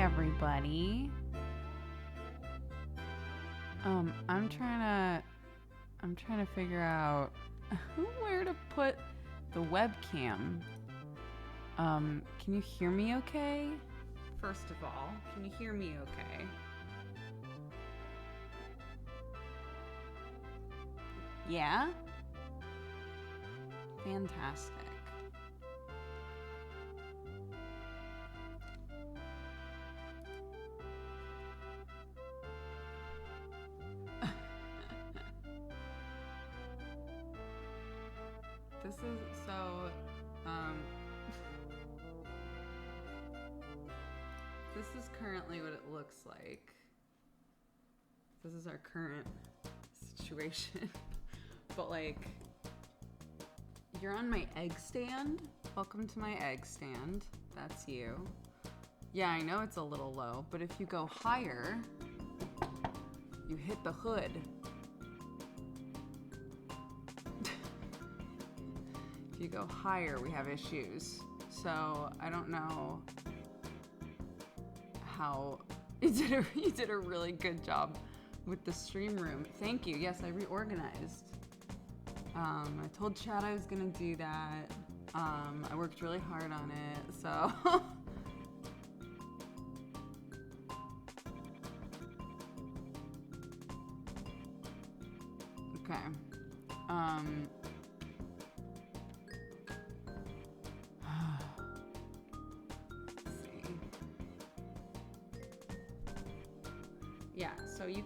everybody. I'm trying to figure out where to put the webcam. Can you hear me okay? First of all, can you hear me okay? Yeah? Fantastic. This is this is currently what it looks like. This is our current situation. But like, you're on my egg stand. Welcome to my egg stand. That's you. Yeah, I know it's a little low, but if you go higher, you hit the hood. If you go higher, we have issues. So I don't know how you did a really good job with the stream room. Thank you. Yes, I reorganized. I told Chad I was gonna do that. I worked really hard on it, so. Okay. Let's see. Yeah, so you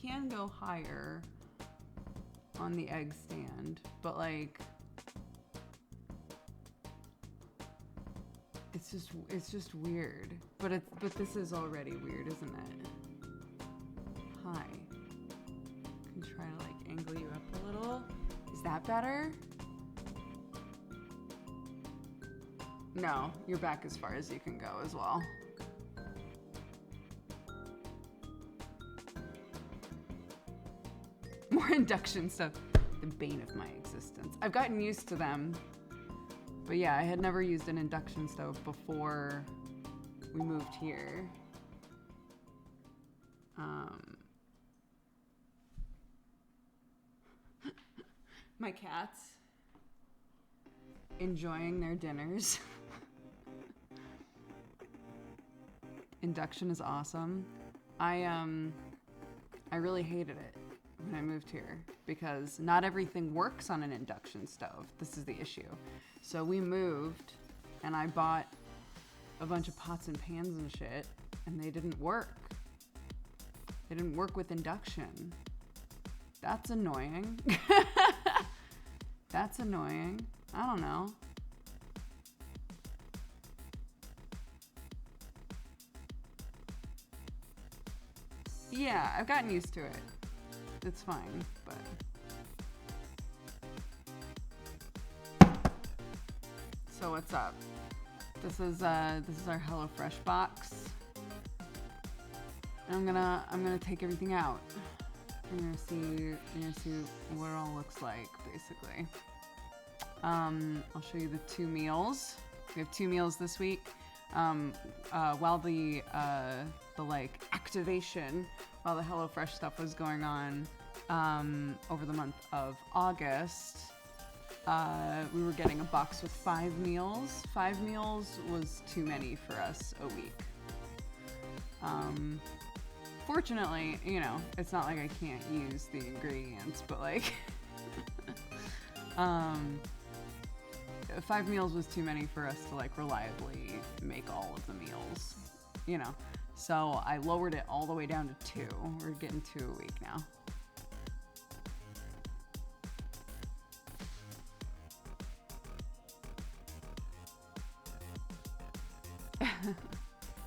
can go higher on the egg stand, but like it's just weird. But this is already weird, isn't it? Hi. I can try to like angle you up a little. Is that better? No, you're back as far as you can go as well. More induction stuff. The bane of my existence. I've gotten used to them. But yeah, I had never used an induction stove before we moved here. My cats enjoying their dinners. Induction is awesome. I really hated it when I moved here because not everything works on an induction stove. This is the issue. So we moved and I bought a bunch of pots and pans and shit and they didn't work. They didn't work with induction. That's annoying. That's annoying. I don't know. Yeah, I've gotten used to it. It's fine, but. So what's up? This is our HelloFresh box. And I'm gonna take everything out. You're gonna see what it all looks like, basically. I'll show you the 2 meals. We have 2 meals this week. While the like activation, while the HelloFresh stuff was going on, over the month of August, we were getting a box with 5 meals. 5 meals was too many for us a week. Fortunately, you know, it's not like I can't use the ingredients, but like, 5 meals was too many for us to like reliably make all of the meals, you know. So I lowered it all the way down to 2. We're getting 2 a week now.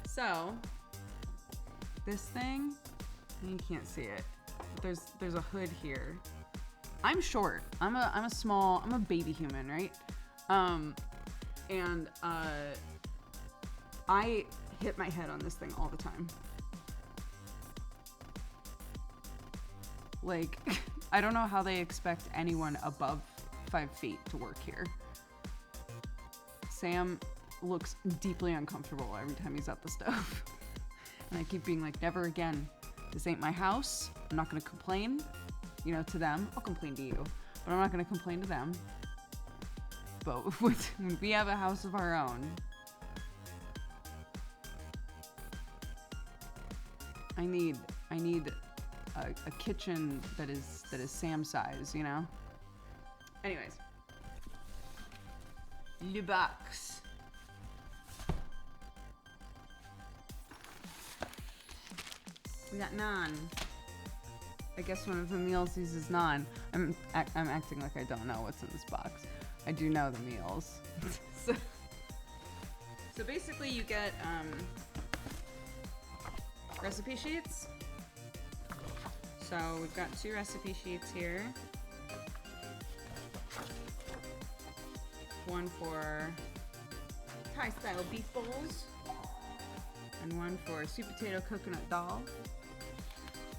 So this thing, you can't see it. But there's a hood here. I'm short. I'm a baby human, right? And I hit my head on this thing all the time. Like, I don't know how they expect anyone above 5 feet to work here. Sam, looks deeply uncomfortable every time he's at the stove. And I keep being like, never again. This ain't my house. I'm not gonna complain, you know, to them. I'll complain to you, but I'm not gonna complain to them. But when we have a house of our own, I need a kitchen that is Sam size, you know? Anyways. Le box. We got naan. I guess one of the meals uses naan. I'm acting like I don't know what's in this box. I do know the meals. So basically you get recipe sheets. So we've got 2 recipe sheets here. One for Thai style beef bowls and one for sweet potato coconut dal.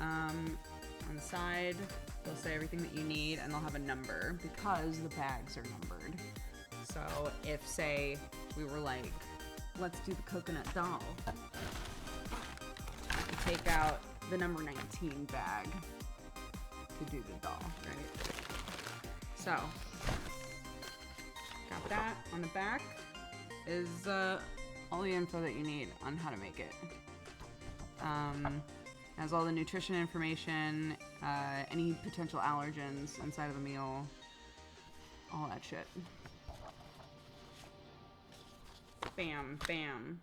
On the side, they'll say everything that you need and they'll have a number because the bags are numbered. So if, say, we were like, let's do the coconut dal, you take out the number 19 bag to do the dal, right? So, got that. On the back is all the info that you need on how to make it. Has all the nutrition information, any potential allergens inside of the meal, all that shit. Bam, bam.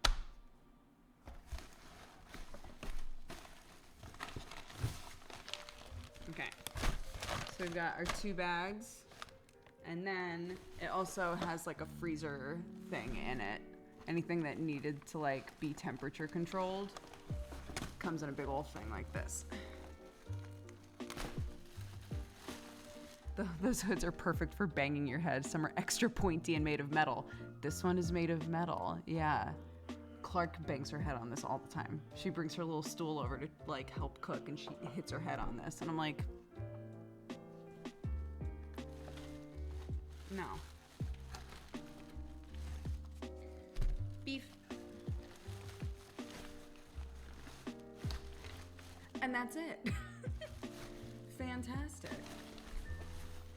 Okay, so we've got our 2 bags, and then it also has like a freezer thing in it. Anything that needed to like be temperature controlled comes in a big old thing like this. Those hoods are perfect for banging your head. Some are extra pointy and made of metal. This one is made of metal, yeah. Clark bangs her head on this all the time. She brings her little stool over to like help cook and she hits her head on this. And I'm like, no. Beef. And that's it. Fantastic.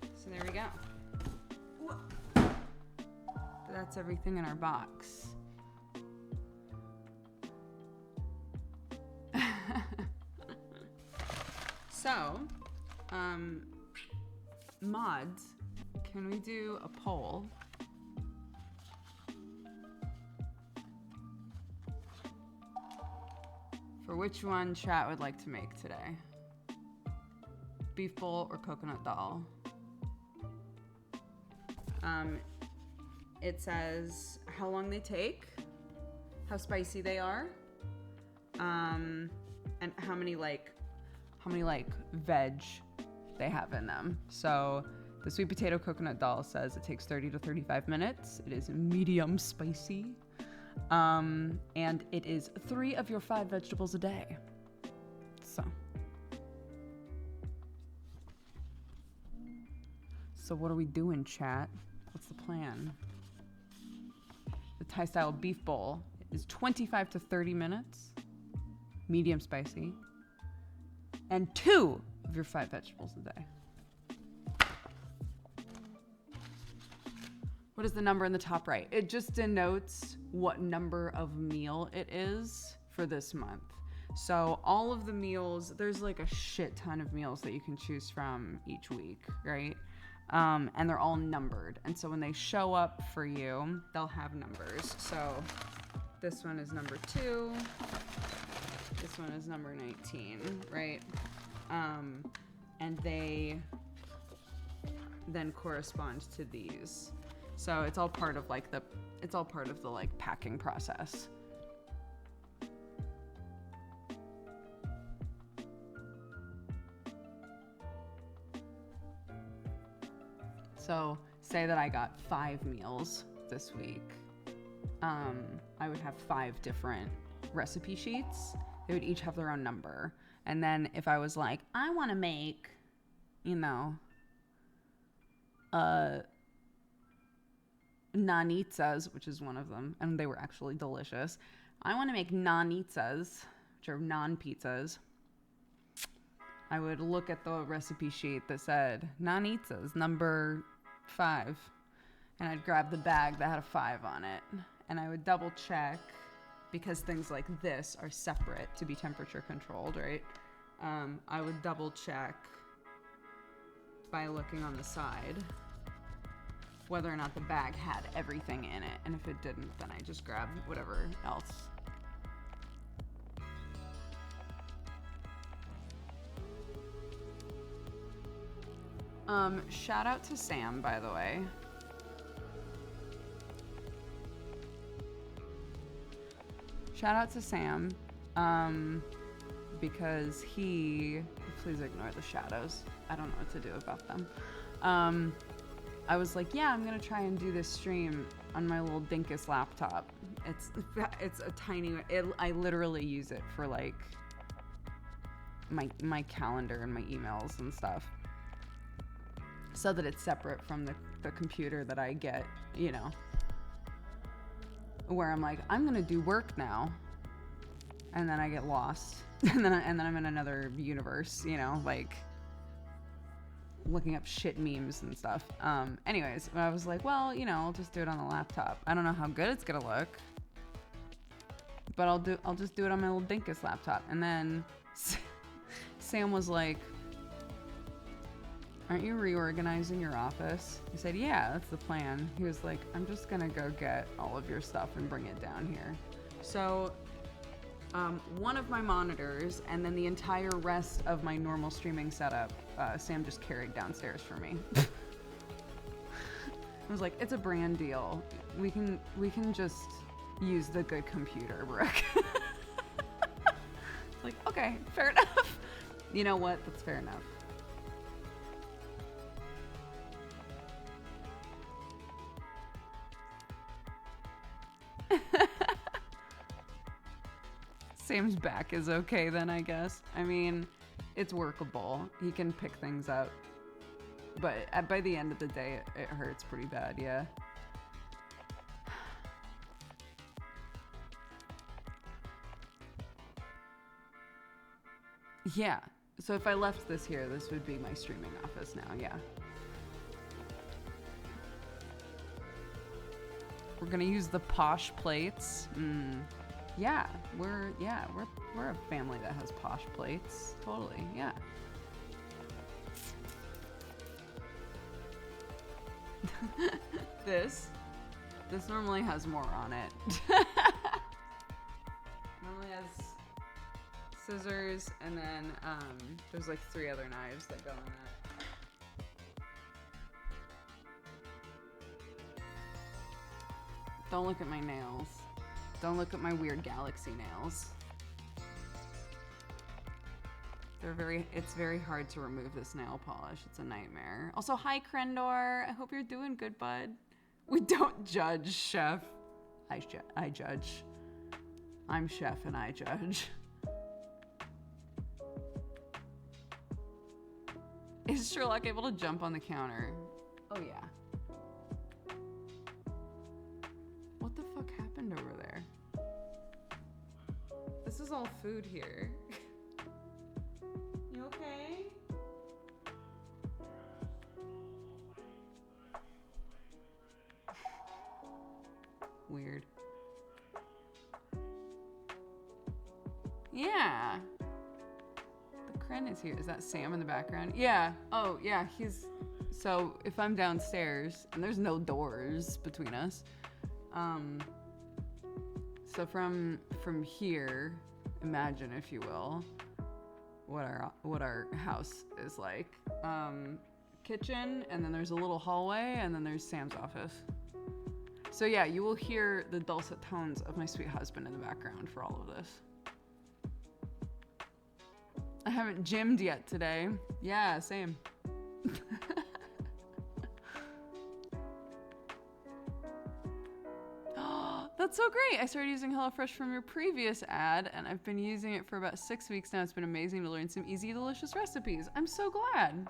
So there we go. Whoa. That's everything in our box. So, mods, can we do a poll? For which one chat would like to make today? Beef bowl or coconut dal? It says how long they take, how spicy they are, and how many veg they have in them. So the sweet potato coconut dal says it takes 30 to 35 minutes. It is medium spicy. And it is 3 of your 5 vegetables a day. So what are we doing, chat? What's the plan? The Thai style beef bowl is 25 to 30 minutes, medium spicy, and 2 of your 5 vegetables a day. What is the number in the top right? It just denotes what number of meal it is for this month. So all of the meals, there's like a shit ton of meals that you can choose from each week, right? And they're all numbered. And so when they show up for you, they'll have numbers. So this one is number 2. This one is number 19, right? And they then correspond to these. So it's all part of like the packing process. So say that I got 5 meals this week. I would have 5 different recipe sheets. They would each have their own number. And then if I was like, I want to make, nanitsas, which is one of them, and they were actually delicious. I want to make nanitsas, which are non-pizzas. I would look at the recipe sheet that said nanitsas number 5, and I'd grab the bag that had a 5 on it, and I would double check, because things like this are separate to be temperature controlled, right? I would double check by looking on the side whether or not the bag had everything in it, and if it didn't, then I just grabbed whatever else. Shout out to Sam, by the way. Shout out to Sam, because please ignore the shadows. I don't know what to do about them. I was like, yeah, I'm gonna try and do this stream on my little dinkus laptop. It's a tiny, I literally use it for like my calendar and my emails and stuff, so that it's separate from the computer that I get, you know, where I'm like, I'm gonna do work now, and then I get lost, and then I'm in another universe, you know, like looking up shit memes and stuff. Anyways, I was like, well, you know, I'll just do it on the laptop. I don't know how good it's gonna look, but I'll just do it on my little dinkus laptop. And then Sam was like, aren't you reorganizing your office? I said, yeah, that's the plan. He was like, I'm just gonna go get all of your stuff and bring it down here. So one of my monitors and then the entire rest of my normal streaming setup, Sam just carried downstairs for me. I was like, it's a brand deal. We can just use the good computer, Brooke. Like, okay, fair enough. You know what? That's fair enough. Sam's back is okay then, I guess. I mean, it's workable. He can pick things up. But by the end of the day, it hurts pretty bad, yeah. Yeah. So if I left this here, this would be my streaming office now, yeah. We're gonna use the posh plates. Yeah, we're a family that has posh plates. Totally, yeah. This normally has more on it. Normally has scissors, and then there's like 3 other knives that go in it. Don't look at my nails. Don't look at my weird galaxy nails. It's very hard to remove this nail polish. It's a nightmare. Also, hi Krendor. I hope you're doing good, bud. We don't judge, Chef. I judge. I'm Chef and I judge. Is Sherlock able to jump on the counter? Oh yeah. What the fuck happened over there? This is all food here. You okay? Weird. Yeah. The Kren is here. Is that Sam in the background? Yeah. Oh, yeah. So if I'm downstairs, and there's no doors between us, so from here, imagine, if you will, what our house is like. Kitchen, and then there's a little hallway, and then there's Sam's office. So yeah, you will hear the dulcet tones of my sweet husband in the background for all of this. I haven't gymmed yet today. Yeah, same. That's so great. I started using HelloFresh from your previous ad, and I've been using it for about 6 weeks now. It's been amazing to learn some easy, delicious recipes. I'm so glad.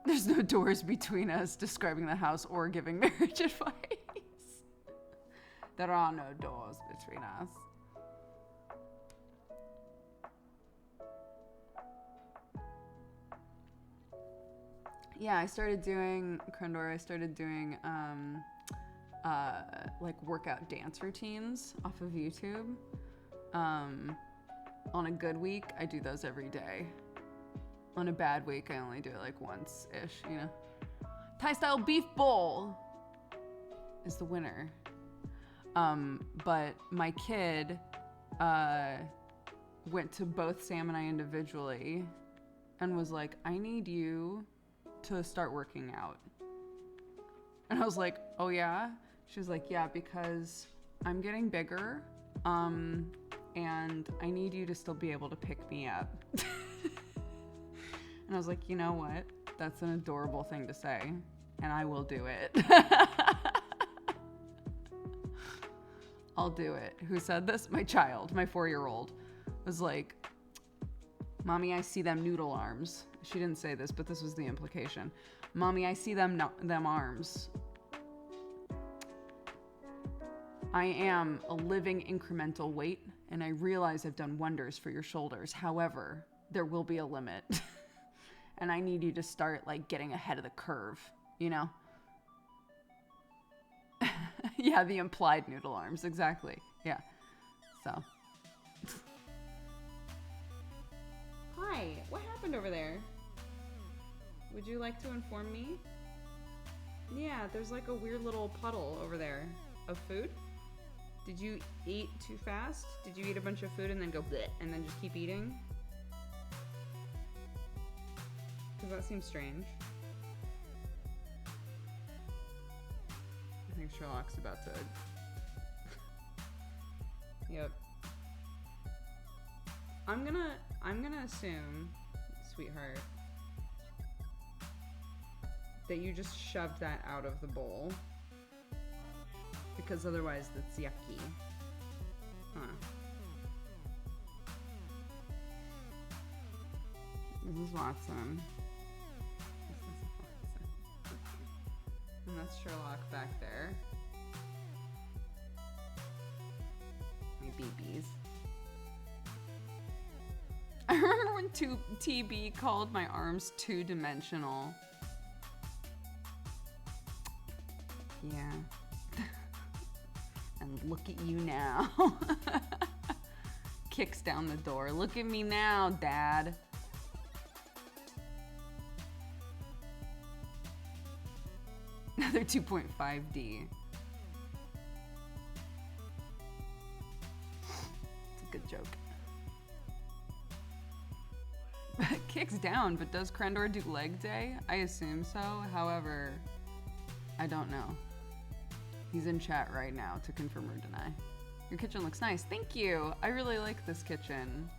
There's no doors between us describing the house or giving marriage advice. There are no doors between us. Yeah, I started doing, Krendor, like workout dance routines off of YouTube. On a good week, I do those every day. On a bad week, I only do it like once-ish, you know? Thai-style beef bowl is the winner. But my kid went to both Sam and I individually and was like, I need you to start working out. And I was like, oh yeah? She was like, yeah, because I'm getting bigger, and I need you to still be able to pick me up. And I was like, you know what? That's an adorable thing to say, and I will do it. I'll do it. Who said this? My child, my 4-year-old, was like, Mommy, I see them noodle arms. She didn't say this, but this was the implication. Mommy, I see them arms. I am a living incremental weight, and I realize I've done wonders for your shoulders. However, there will be a limit. And I need you to start like getting ahead of the curve, you know? Yeah, the implied noodle arms, exactly. Yeah. So. Hi, what happened over there? Would you like to inform me? Yeah, there's like a weird little puddle over there of food. Did you eat too fast? Did you eat a bunch of food and then go bleh and then just keep eating? Because that seems strange. I think Sherlock's about to... Yep. I'm gonna assume, sweetheart, that you just shoved that out of the bowl. Because otherwise that's yucky. Huh. This is Watson. And that's Sherlock back there. My BBs. I remember when TB called my arms two-dimensional. Yeah. And look at you now. Kicks down the door. Look at me now, Dad. Another 2.5D. It's a good joke. Kicks down, but does Krendor do leg day? I assume so. However, I don't know. He's in chat right now to confirm or deny. Your kitchen looks nice. Thank you. I really like this kitchen.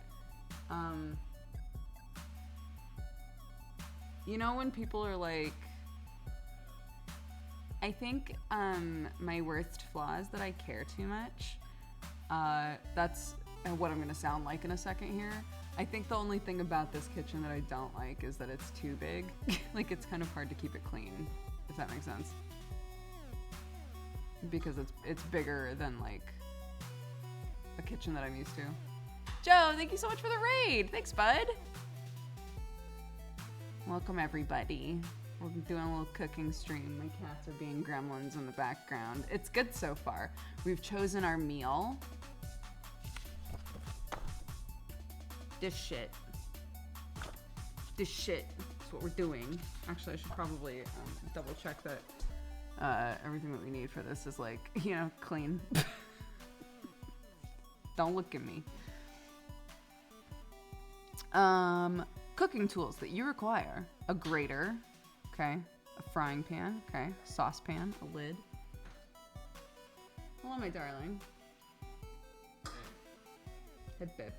You know when people are like, I think my worst flaw is that I care too much. That's what I'm gonna sound like in a second here. I think the only thing about this kitchen that I don't like is that it's too big. Like it's kind of hard to keep it clean, if that makes sense. Because it's bigger than like a kitchen that I'm used to. Joe, thank you so much for the raid. Thanks, bud. Welcome everybody. We're doing a little cooking stream. My cats are being gremlins in the background. It's good so far. We've chosen our meal. This shit is what we're doing. Actually, I should probably double check that everything that we need for this is like, you know, clean. Don't look at me. Cooking tools that you require. A grater, okay. A frying pan, okay. Saucepan, a lid. Hello, my darling. Head Biff.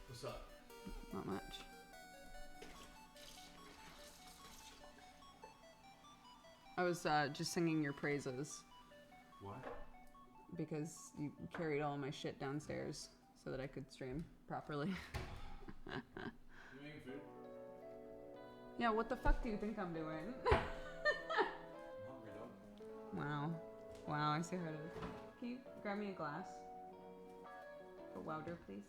What's up? Not much. I was just singing your praises. What? Because you carried all my shit downstairs so that I could stream properly. You making food? Yeah, what the fuck do you think I'm doing? Wow. Wow, I see how it is. Can you grab me a glass? A Wowder, please.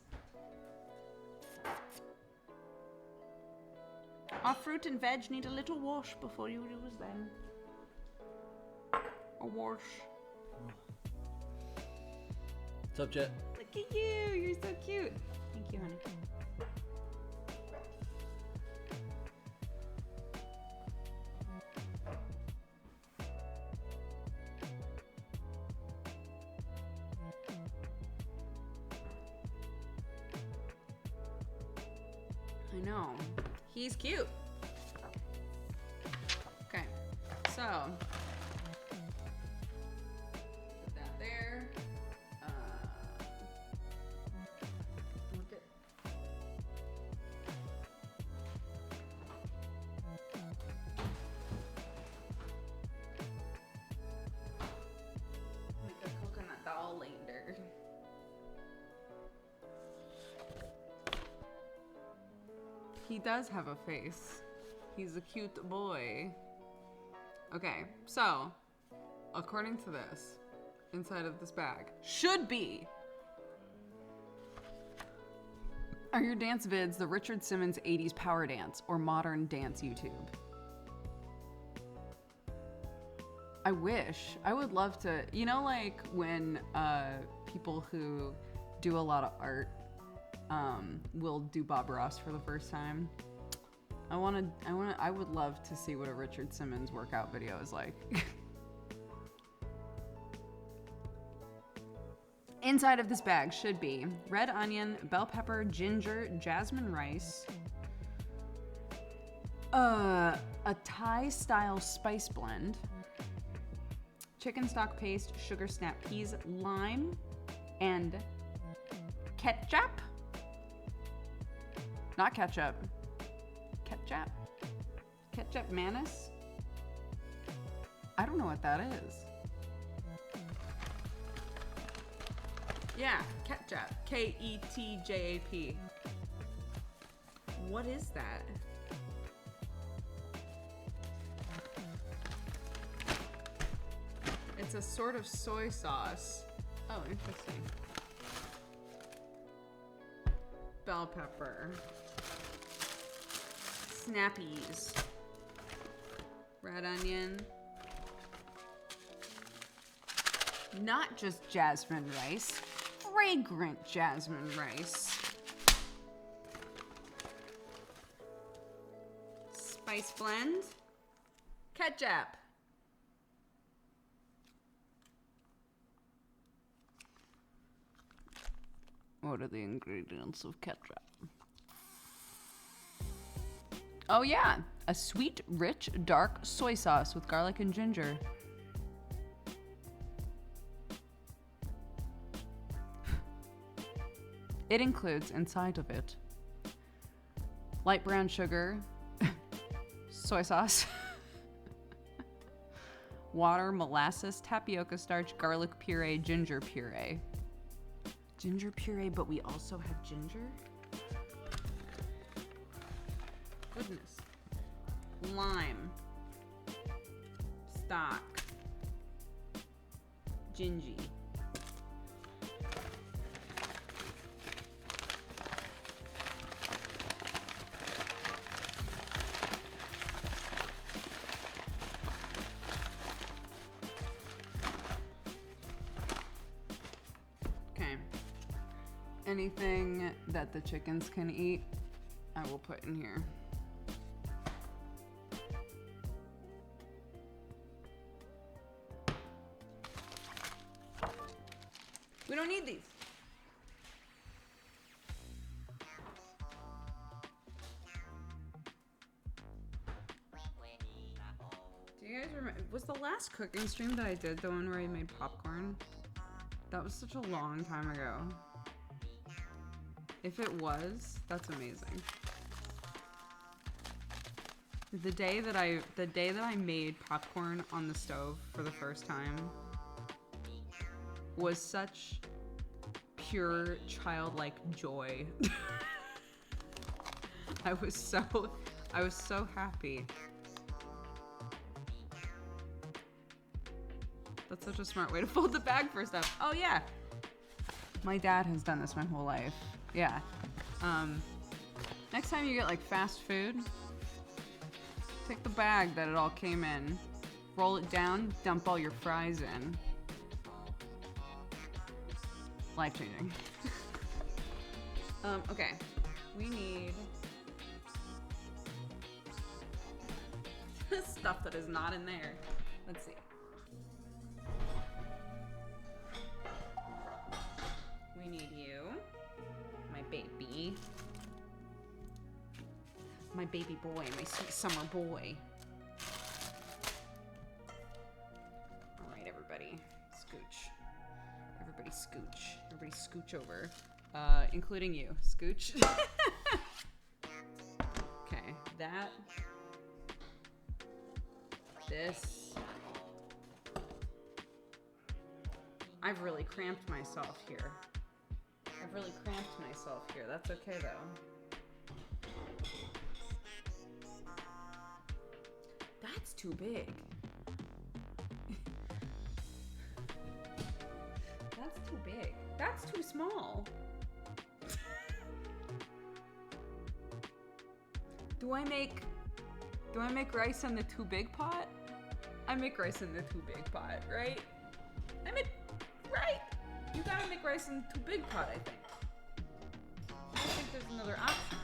Our fruit and veg need a little wash before you use them. A wash. What's up, Jet? Look at you, you're so cute. Thank you, honey. I know. He's cute. Okay, so put that there. Look at. Make a coconut doll later. He does have a face. He's a cute boy. Okay, so, according to this, inside of this bag should be... Are your dance vids the Richard Simmons 80s power dance or modern dance YouTube? I wish. I would love to, you know, like when people who do a lot of art will do Bob Ross for the first time. I would love to see what a Richard Simmons workout video is like. Inside of this bag should be red onion, bell pepper, ginger, jasmine rice, a Thai style spice blend, chicken stock paste, sugar snap peas, lime, and ketchup. Not ketchup. Ketchup? Ketchup manis? I don't know what that is. Yeah, ketchup. Ketjap. What is that? It's a sort of soy sauce. Oh, interesting. Bell pepper. Snappies, red onion, not just jasmine rice, fragrant jasmine rice, spice blend, ketchup. What are the ingredients of ketchup? Oh yeah, a sweet, rich, dark soy sauce with garlic and ginger. It includes inside of it light brown sugar, soy sauce, water, molasses, tapioca starch, garlic puree, ginger puree. Ginger puree, but we also have ginger? Goodness. Lime. Stock. Gingy. Okay. Anything that the chickens can eat, I will put in here. We don't need these. Do you guys remember? Was the last cooking stream that I did the one where I made popcorn? That was such a long time ago. If it was, that's amazing. The day that I made popcorn on the stove for the first time was such pure childlike joy. I I was so happy. That's such a smart way to fold the bag for stuff. Oh yeah. My dad has done this my whole life. Yeah. Next time you get like fast food, take the bag that it all came in, roll it down, dump all your fries in. Life-changing. Okay. We need stuff that is not in there. Let's see. We need you, my baby. My baby boy, my sweet summer boy. All right, everybody, scooch. Everybody scooch. Everybody scooch over, including you. Scooch. Okay, that. This. I've really cramped myself here. That's okay though. That's too big. That's too big. That's too small. Do I make rice in the too big pot? I make rice in the too big pot, right? Right? You gotta make rice in the too big pot, I think. I don't think there's another option.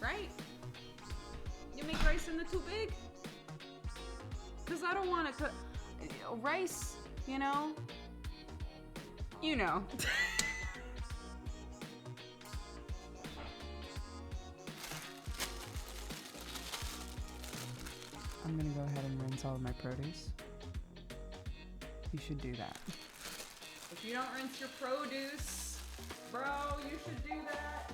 Right? You make rice in the too big? Because I don't want to cook rice, you know? You know. I'm gonna go ahead and rinse all of my produce. You should do that. If you don't rinse your produce, bro, you should do that.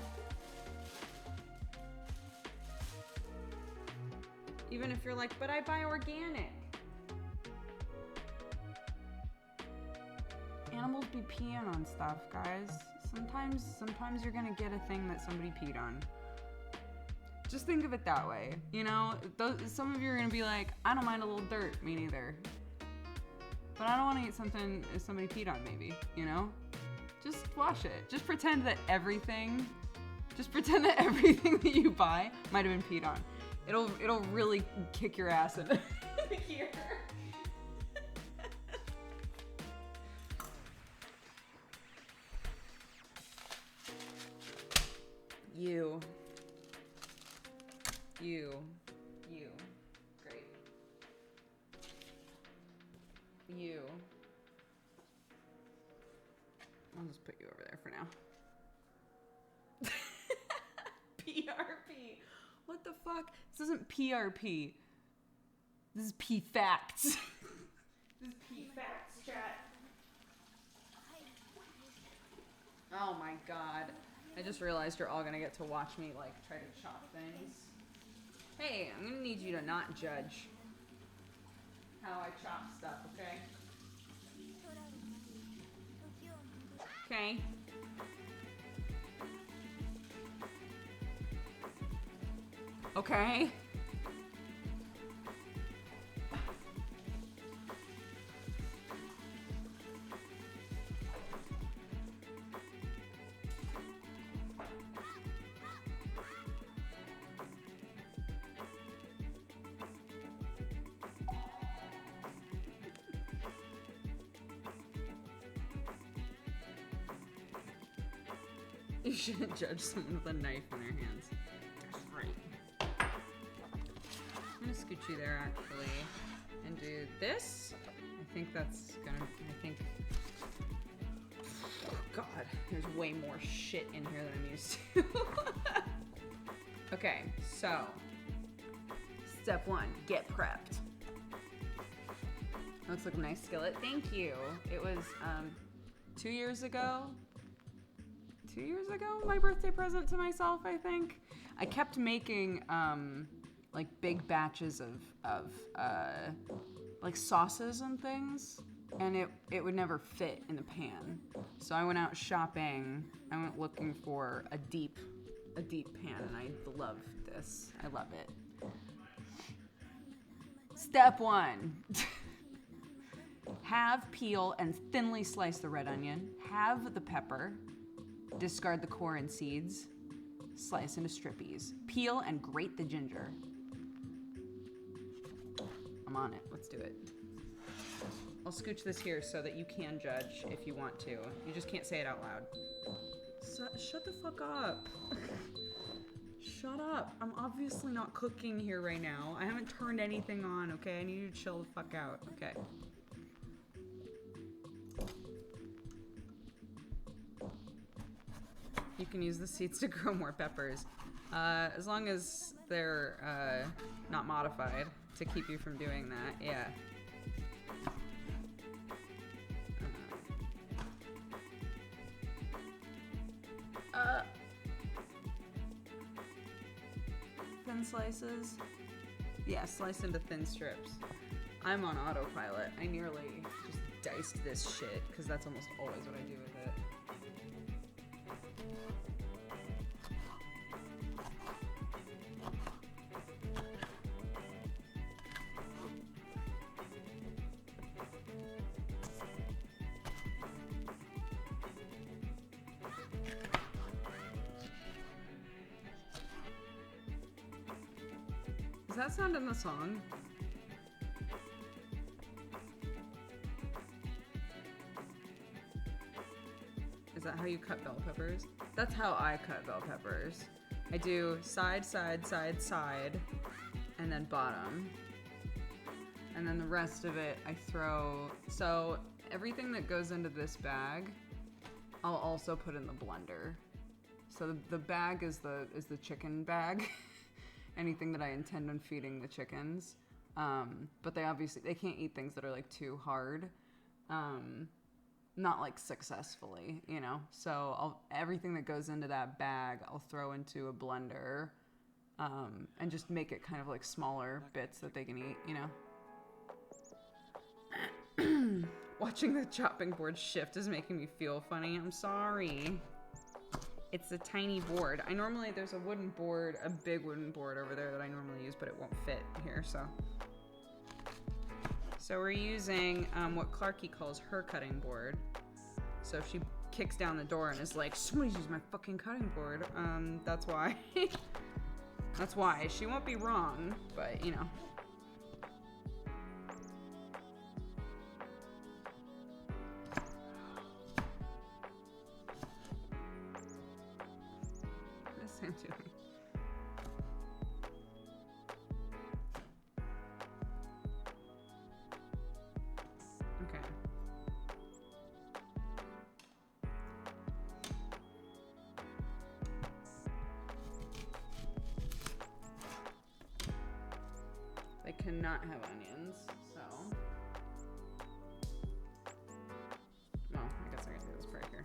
Even if you're like, but I buy organic. Animals be peeing on stuff, guys. Sometimes you're gonna get a thing that somebody peed on. Just think of it that way, you know? Some of you are gonna be like, I don't mind a little dirt, me neither. But I don't wanna eat something if somebody peed on, maybe, you know? Just wash it. Just pretend that everything that you buy might have been peed on. It'll really kick your ass into gear. You. Great. You. I'll just put you over there for now. PRP. What the fuck? This isn't PRP. This is P-Facts. This is P-Facts, chat. Oh my god. I just realized you're all gonna get to watch me, like, try to chop things. Hey, I'm gonna need you to not judge how I chop stuff, okay? Okay. Okay. You shouldn't judge someone with a knife in their hands. That's right. I'm gonna scoot you there actually and do this. I think that's gonna, oh god, there's way more shit in here than I'm used to. Okay, so, step one, get prepped. Looks like a nice skillet, thank you. It was 2 years ago, my birthday present to myself, I think. I kept making like big batches of like sauces and things, and it would never fit in the pan. So I went out shopping. I went looking for a deep pan, and I love this. I love it. Step 1. Have, peel, and thinly slice the red onion. Have the pepper. Discard the core and seeds. Slice into strippies. Peel and grate the ginger. I'm on it. Let's do it. I'll scooch this here so that you can judge if you want to. You just can't say it out loud. Shut the fuck up. Shut up. I'm obviously not cooking here right now. I haven't turned anything on, okay? I need you to chill the fuck out, okay? You can use the seeds to grow more peppers. As long as they're not modified to keep you from doing that, yeah. Thin slices? Yeah, slice into thin strips. I'm on autopilot. I nearly just diced this shit, because that's almost always what I do with it. Does that sound in the song? Is that how you cut bell peppers? That's how I cut bell peppers. I do side, side, side, side, and then bottom. And then the rest of it I throw. So everything that goes into this bag, I'll also put in the blender. So the bag is the chicken bag. Anything that I intend on feeding the chickens. But they can't eat things that are like too hard. Not like successfully, you know? So everything that goes into that bag, I'll throw into a blender and just make it kind of like smaller bits that they can eat, you know? Watching the chopping board shift is making me feel funny. I'm sorry. It's a tiny board. There's a wooden board, a big wooden board over there that I normally use, but it won't fit here, so. So we're using what Clarky calls her cutting board. So if she kicks down the door and is like, somebody's using my fucking cutting board, that's why. That's why. She won't be wrong, but you know. I'm doing. Okay. They cannot have onions, so. Well, I guess I can do this part here.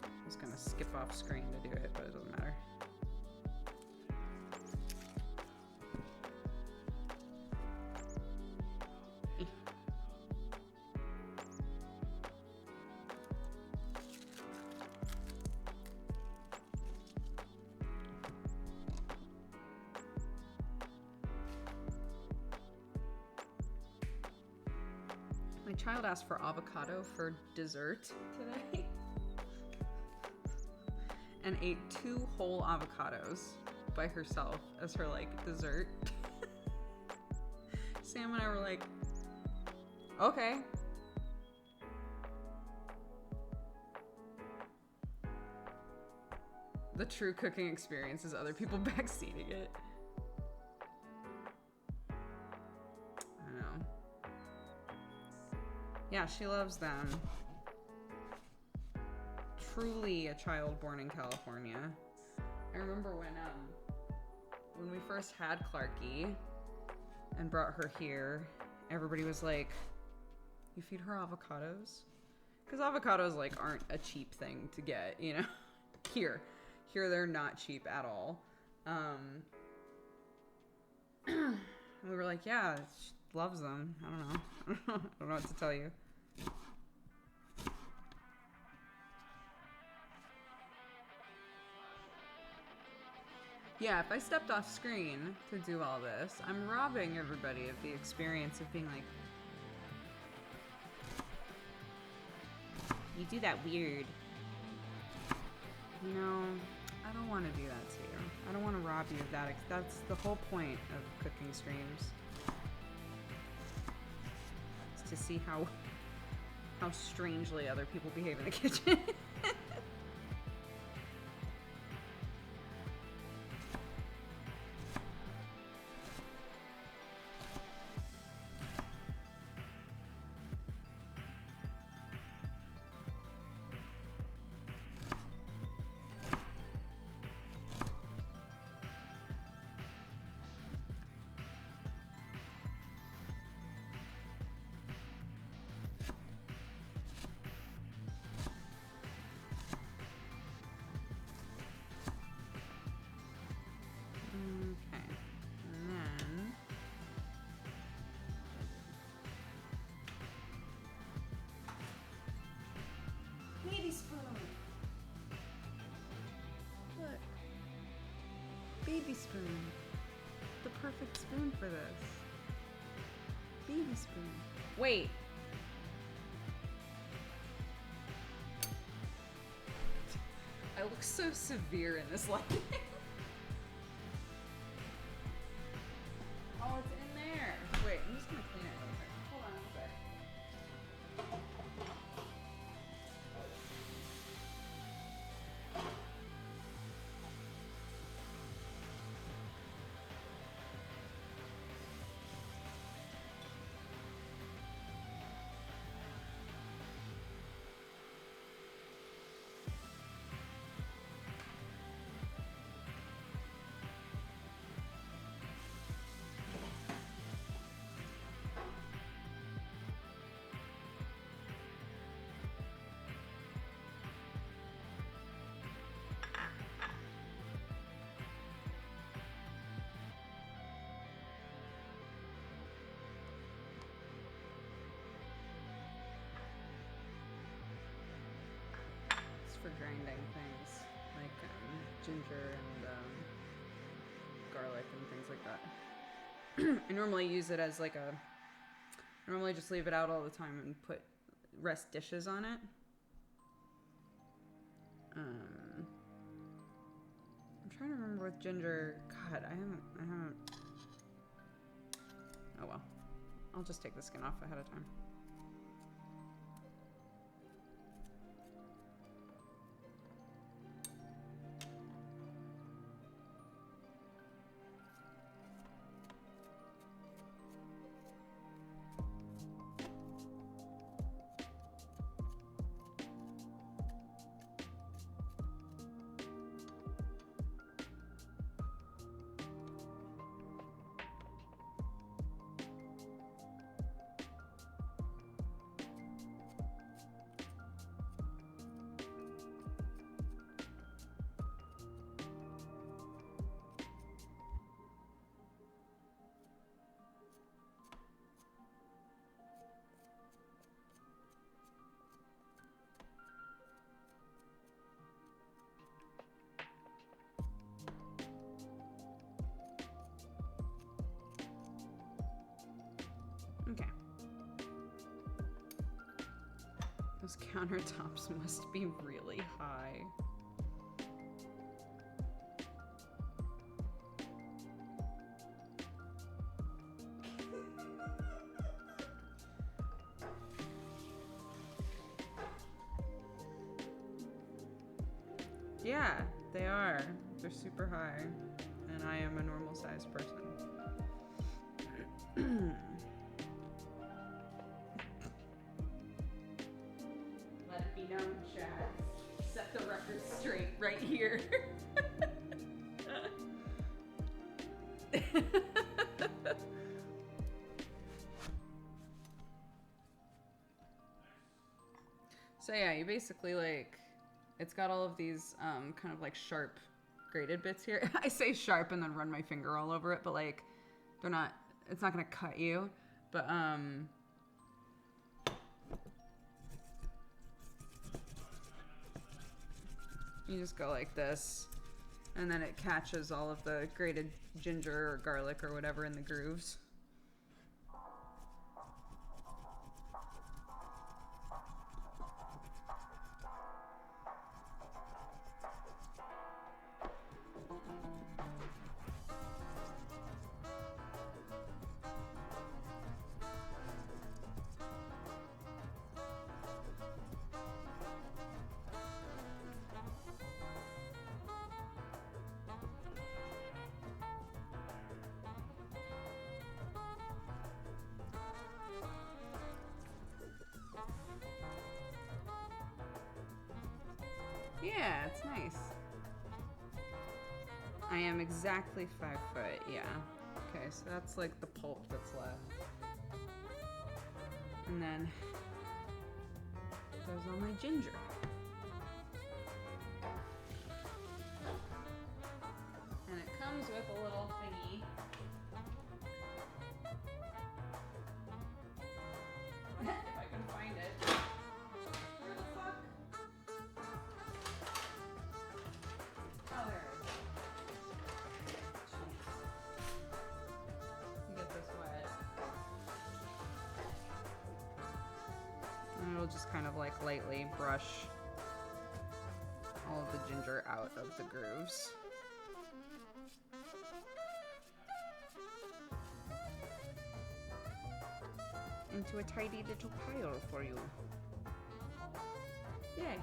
I'm just gonna skip off screen to do it, but it doesn't matter. My child asked for avocado for dessert today. And ate 2 whole avocados by herself as her like dessert. Sam and I were like, okay. The true cooking experience is other people backseating it. I know. Yeah, she loves them. Truly a child born in California. I remember when we first had Clarky and brought her here, everybody was like, you feed her avocados? Because avocados like aren't a cheap thing to get, you know? Here they're not cheap at all. We were like, yeah, she loves them. I don't know. I don't know what to tell you. Yeah, if I stepped off screen to do all this, I'm robbing everybody of the experience of being like, you do that weird. You know, I don't want to do that to you. I don't want to rob you of that. That's the whole point of cooking streams. Is to see how strangely other people behave in the kitchen. Baby spoon. The perfect spoon for this. Baby spoon. Wait. I look so severe in this lighting. Oh, it's in there. Wait, I'm just gonna clean it real quick. Hold on a sec. For grinding things like ginger and garlic and things like that. I normally use it as like I normally just leave it out all the time and put rest dishes on it. I'm trying to remember with ginger. God, I haven't. Oh well, I'll just take the skin off ahead of time. Okay. Those countertops must be really high. Yeah, they are. They're super high. And I am a normal sized person. Let it be known, Chad. Set the record straight right here. So yeah, you basically like, it's got all of these kind of like sharp grated bits here. I say sharp and then run my finger all over it, but like they're not, it's not gonna cut you, but you just go like this And then it catches all of the grated ginger or garlic or whatever in the grooves. Yeah, it's nice. I am exactly 5 foot, yeah. Okay, so that's like the pulp that's left. And then goes all my ginger. And it comes with a little thingy. If I can find it. Where the fuck? Oh, there it is. Jeez. You get this wet. And it'll just kind of like lightly brush all of the ginger out of the grooves. Into a tidy little pile for you. Yay.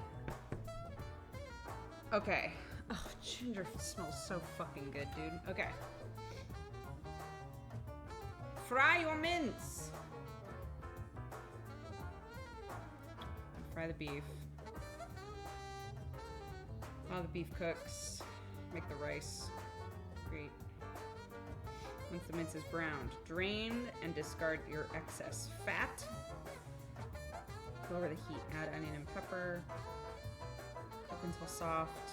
Okay. Oh, ginger smells so fucking good, dude. Okay. Fry your mince. Fry the beef. While the beef cooks, make the rice. Great. Once the mince is browned, drain and discard your excess fat. Lower the heat, add onion and pepper. Cook until soft.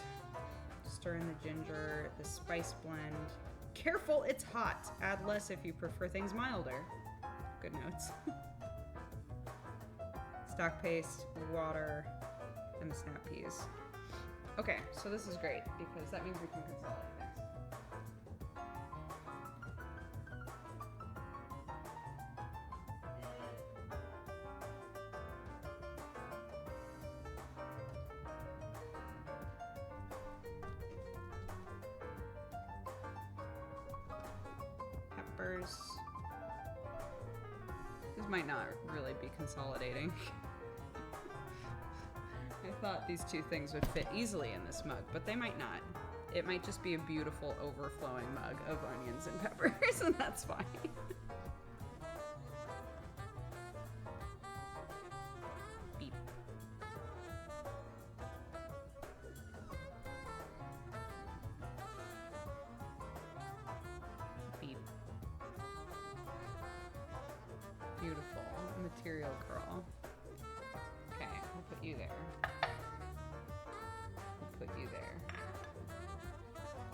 Stir in the ginger, the spice blend. Careful, it's hot. Add less if you prefer things milder. Good notes. Stock paste, water, and the snap peas. Okay, so this is great because that means we can consolidate things. Peppers. This might not really be consolidating. I thought these two things would fit easily in this mug, but they might not. It might just be a beautiful overflowing mug of onions and peppers, and that's fine. Beep. Beep. Beautiful. Material girl. Okay, I'll put you there. I'll put you there.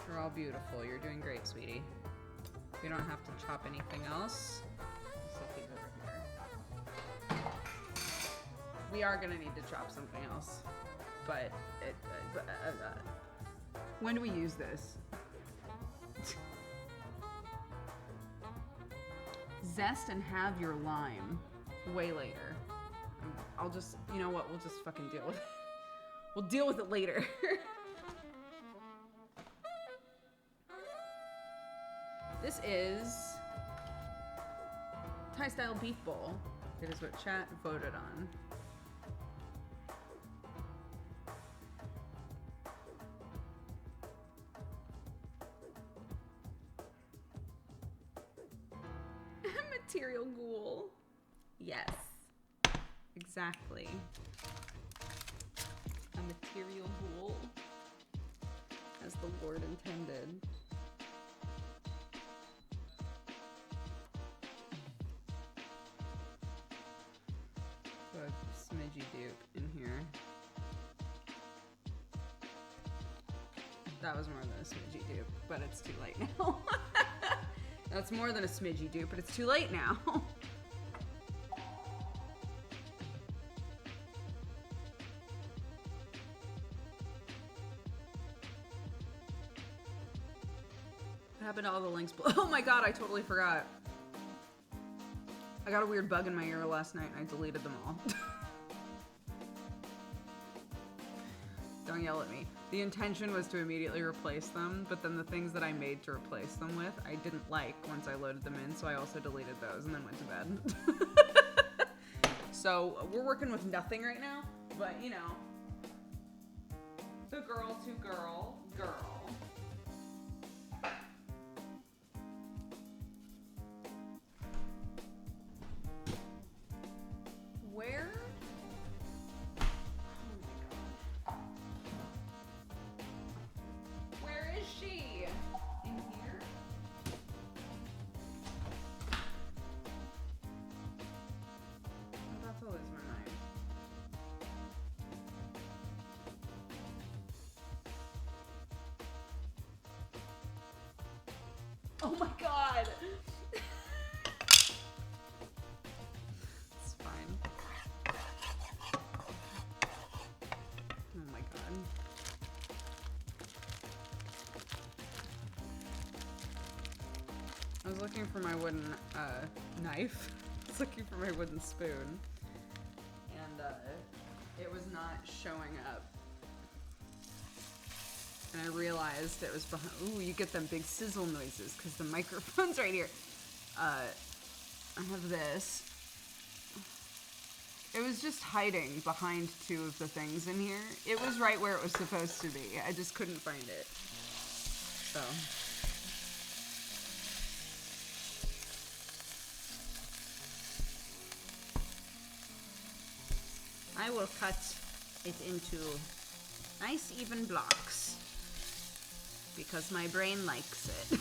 You're all beautiful. You're doing great, sweetie. We don't have to chop anything else. I'll set these over here. We are gonna need to chop something else, but when do we use this? Zest and have your lime way later. I'll just, you know what? We'll just fucking deal with it. We'll deal with it later. This is Thai style beef bowl. It is what chat voted on. Material ghoul. Yes. Exactly. A material ghoul. As the Lord intended. So a smidgy dupe in here. That was more than a smidgy dupe, but it's too late now. That's more than a smidgy dupe, but it's too late now. happened to all the links? Oh my god, I totally forgot. I got a weird bug in my ear last night and I deleted them all. Don't yell at me. The intention was to immediately replace them, but then the things that I made to replace them with, I didn't like once I loaded them in, so I also deleted those and then went to bed. So we're working with nothing right now, but you know, the girl to girl, girl. Where? Where is she? In here? I'm about to lose my mind. Oh my god! It's fine. Oh my god. I was looking for my wooden knife. I was looking for my wooden spoon. And it was not showing up. And I realized it was behind. Ooh, you get them big sizzle noises because the microphone's right here. I have this. It was just hiding behind two of the things in here. It was right where it was supposed to be. I just couldn't find it. So. I will cut it into nice even blocks because my brain likes it.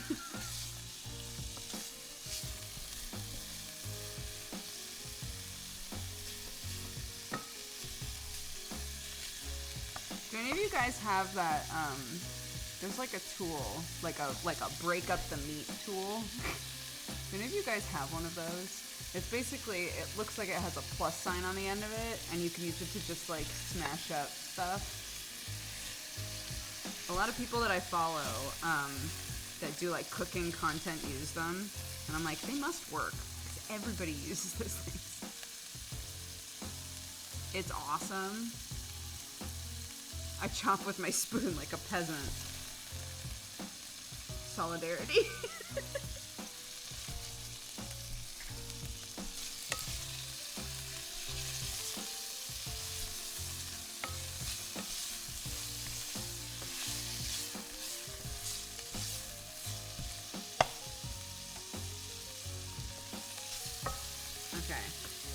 Do any of you guys have that, there's like a tool, like a break up the meat tool? Do any of you guys have one of those? It's basically, it looks like it has a plus sign on the end of it, and you can use it to just like smash up stuff. A lot of people that I follow that do like cooking content use them, and I'm like, they must work, because everybody uses this thing. It's awesome. I chop with my spoon like a peasant. Solidarity.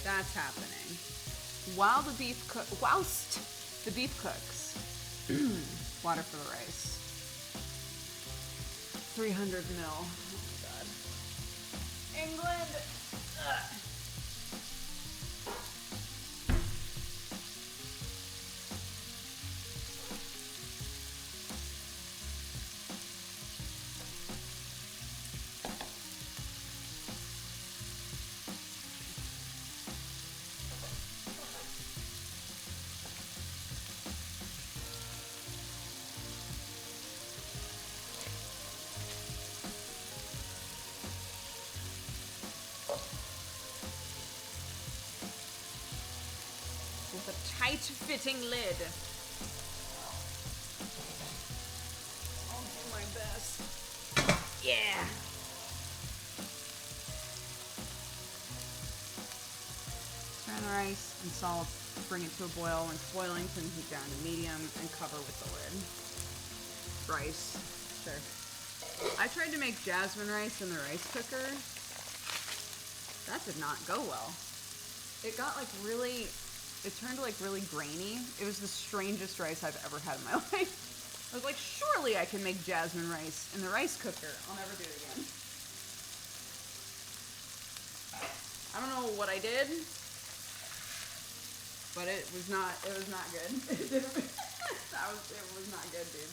That's happening. Whilst the beef cooks, water for the rice. 300 mil. Oh my god. England. Ugh. With a tight-fitting lid. I'll do my best. Yeah. Turn the rice and salt, bring it to a boil. When it's boiling, turn the heat down to medium and cover with the lid. Rice. Sure. I tried to make jasmine rice in the rice cooker. That did not go well. It got like really... It turned like really grainy. It was the strangest rice I've ever had in my life. I was like, surely I can make jasmine rice in the rice cooker. I'll never do it again. I don't know what I did, but it was not good. it was not good, dude.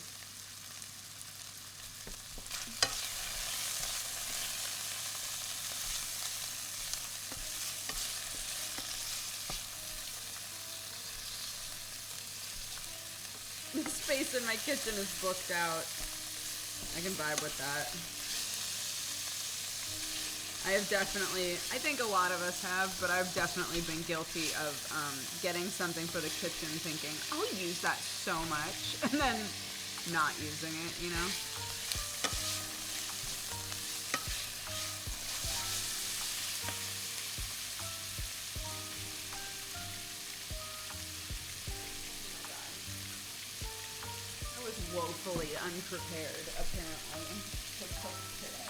The space in my kitchen is booked out. I can vibe with that. I have definitely, I think a lot of us have, but I've definitely been guilty of getting something for the kitchen thinking, I'll use that so much, and then not using it, you know? I was woefully unprepared, apparently, to cook today.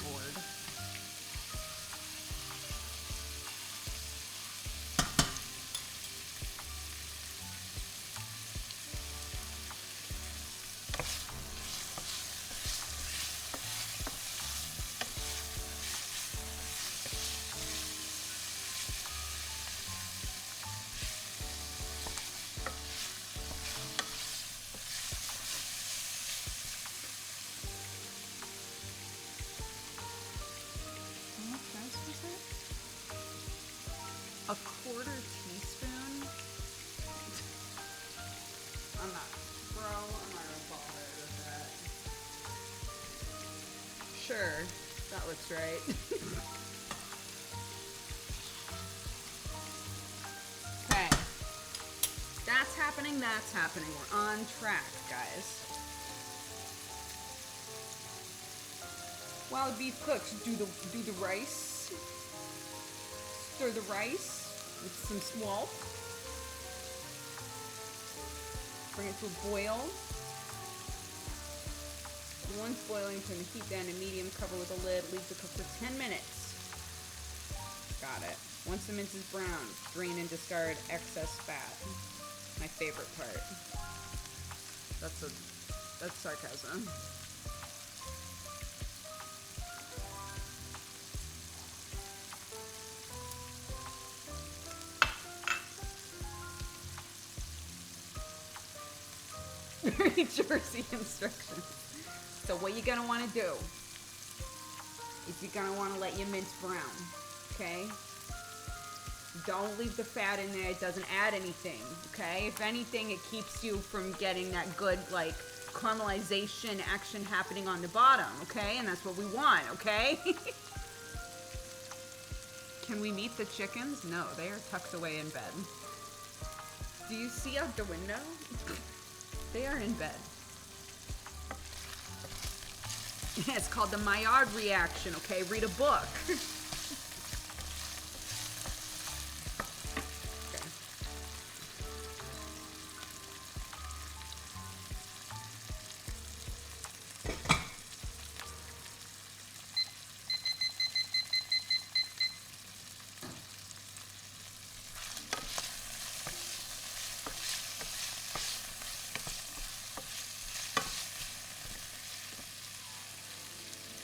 Lord. How much rice was it? A quarter teaspoon? I'm not gonna bother with that. Sure, that looks right. Okay. That's happening, that's happening. We're on track, guys. While the beef cooks, do the rice. Stir the rice with some salt. Bring it to a boil. Once boiling, turn the heat down to medium, cover with a lid, leave to cook for 10 minutes. Got it. Once the mince is brown, drain and discard excess fat. My favorite part. That's sarcasm. Very Jersey instructions. So what you're gonna want to do is you're gonna want to let your mince brown, okay? Don't leave the fat in there. It doesn't add anything, okay? If anything, it keeps you from getting that good, like, caramelization action happening on the bottom, okay? And that's what we want, okay? Can we meet the chickens? No, they are tucked away in bed. Do you see out the window? They are in bed. It's called the Maillard reaction, okay? Read a book. Okay.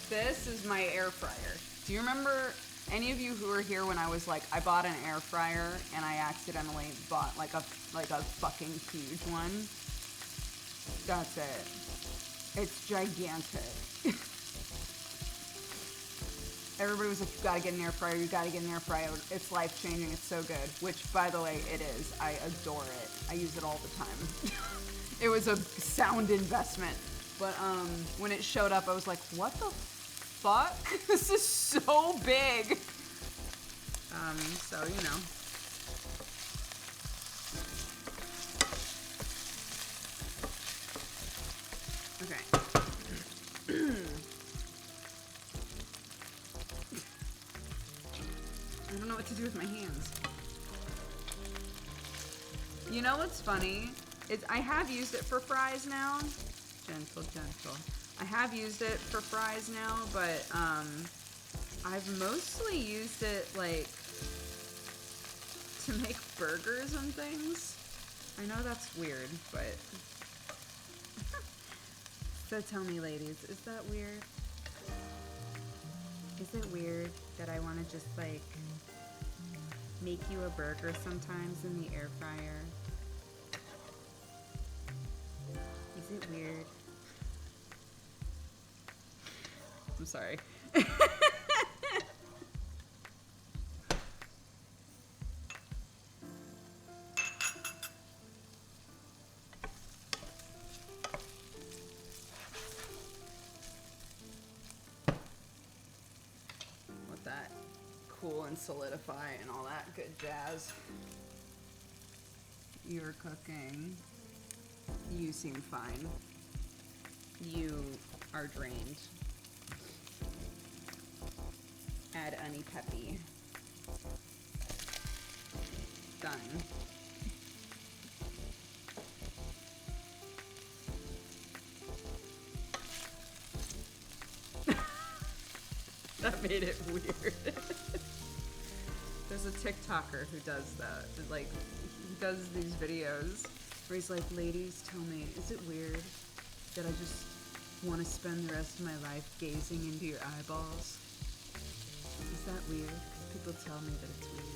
This is my air fryer. Do you remember any of you who were here when I was like, I bought an air fryer and I accidentally bought like a fucking huge one? That's it. It's gigantic. Everybody was like, you gotta get an air fryer, you gotta get an air fryer. It's life changing, it's so good. Which, by the way, it is. I adore it. I use it all the time. It was a sound investment. But when it showed up, I was like, what the fuck? This is so big. So, you know. Okay. I don't know what to do with my hands. You know what's funny? I have used it for fries now. Gentle. I have used it for fries now, but I've mostly used it like to make burgers and things. I know that's weird, but so tell me, ladies, is that weird? Is it weird that I want to just like make you a burger sometimes in the air fryer? Is it weird? I'm sorry. solidify and all that good jazz. You're cooking. You seem fine. You are drained. Add any peppy. Done. That made it weird. There's a TikToker who does that. Like, he does these videos where he's like, ladies, tell me, is it weird that I just want to spend the rest of my life gazing into your eyeballs? Is that weird? 'Cause people tell me that it's weird.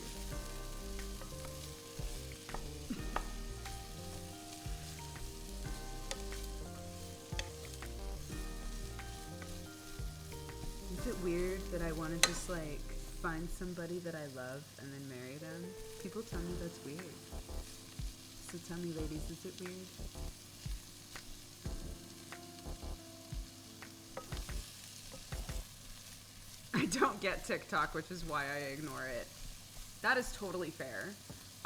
Is it weird that I want to just like find somebody that I love and then marry them? People tell me that's weird. So tell me, ladies, is it weird? I don't get TikTok, which is why I ignore it. That is totally fair.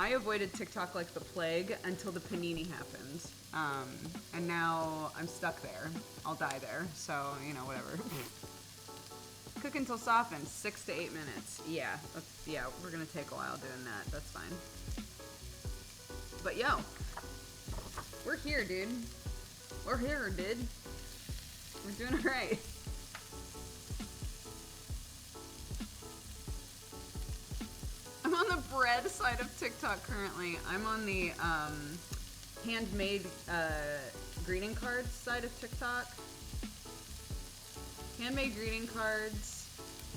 I avoided TikTok like the plague until the panini happened. And now I'm stuck there. I'll die there. So, you know, whatever. Cook until softened, 6 to 8 minutes. Yeah, we're gonna take a while doing that. That's fine. But yo, we're here, dude. We're here, dude. We're doing all right. I'm on the bread side of TikTok currently. I'm on the handmade greeting cards side of TikTok. Handmade greeting cards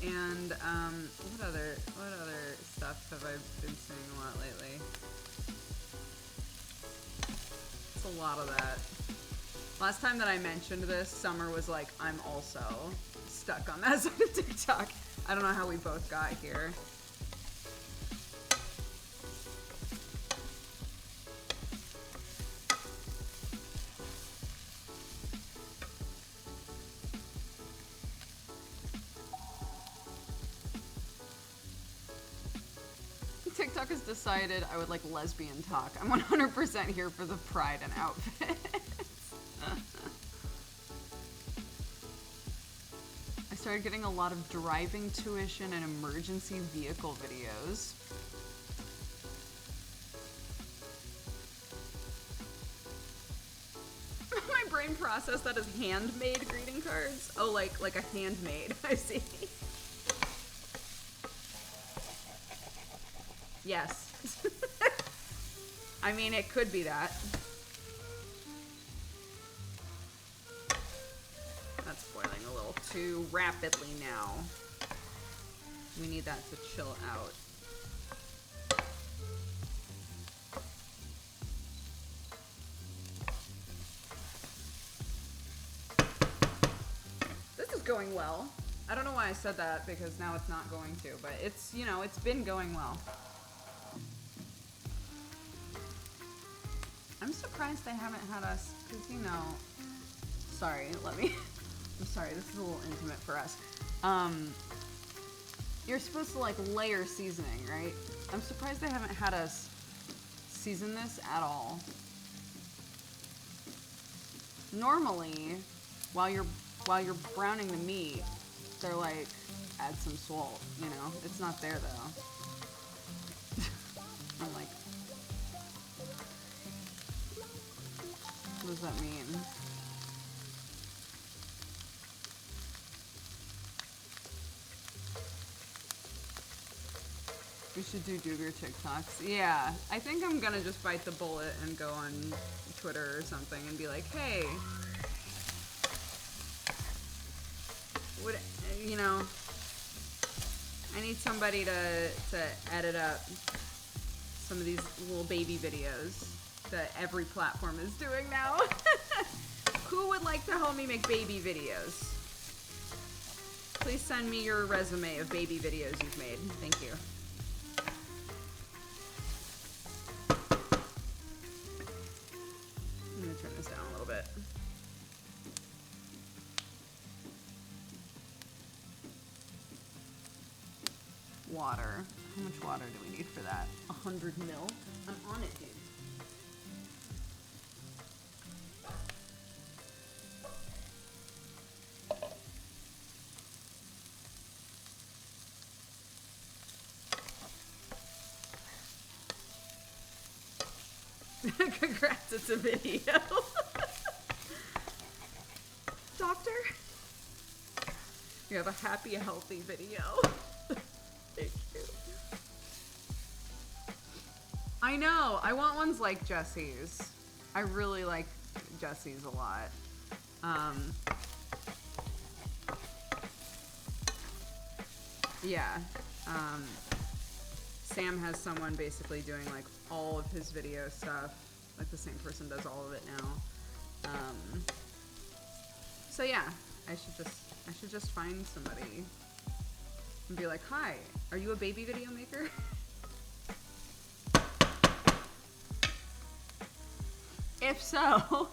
and what other stuff have I been seeing a lot lately? It's a lot of that. Last time that I mentioned this, Summer was like, I'm also stuck on that side of TikTok. I don't know how we both got here. TikTok has decided I would like lesbian talk. I'm 100% here for the pride and outfits. I started getting a lot of driving tuition and emergency vehicle videos. My brain processed that as handmade greeting cards. Oh, like a handmade. I see. Yes. I mean, it could be that. That's boiling a little too rapidly now. We need that to chill out. This is going well. I don't know why I said that because now it's not going to, but it's, you know, it's been going well. I'm surprised they haven't had us, because, you know, sorry, I'm sorry, this is a little intimate for us. You're supposed to, like, layer seasoning, right? I'm surprised they haven't had us season this at all. Normally, while you're browning the meat, they're like, add some salt, you know? It's not there, though. I'm like, what does that mean? We should do Duger TikToks. Yeah, I think I'm gonna just bite the bullet and go on Twitter or something and be like, hey, would, you know, I need somebody to edit up some of these little baby videos that every platform is doing now. Who would like to help me make baby videos? Please send me your resume of baby videos you've made. Thank you. I'm gonna turn this down a little bit. water. How much water do we need for that? 100 mil? I'm on it, dude. Congrats, it's a video. Doctor, you have a happy, healthy video. Thank you. I know, I want ones like Jesse's. I really like Jesse's a lot. Yeah. Sam has someone basically doing like all of his video stuff. Like the same person does all of it now. So yeah, I should just find somebody and be like, hi, are you a baby video maker? If so,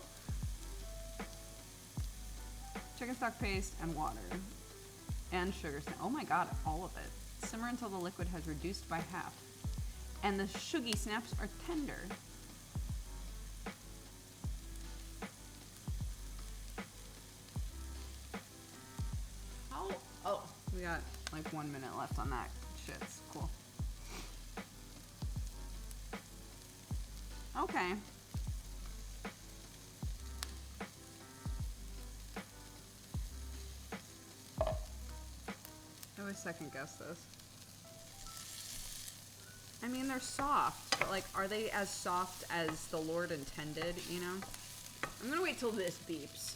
chicken stock paste and water and sugar. Oh my god, all of it. Simmer until the liquid has reduced by half. And the sugary snaps are tender. Oh, we got like 1 minute left on that. Shit's cool. Okay. I always second guess this. I mean, they're soft, but like, are they as soft as the Lord intended, you know? I'm gonna wait till this beeps.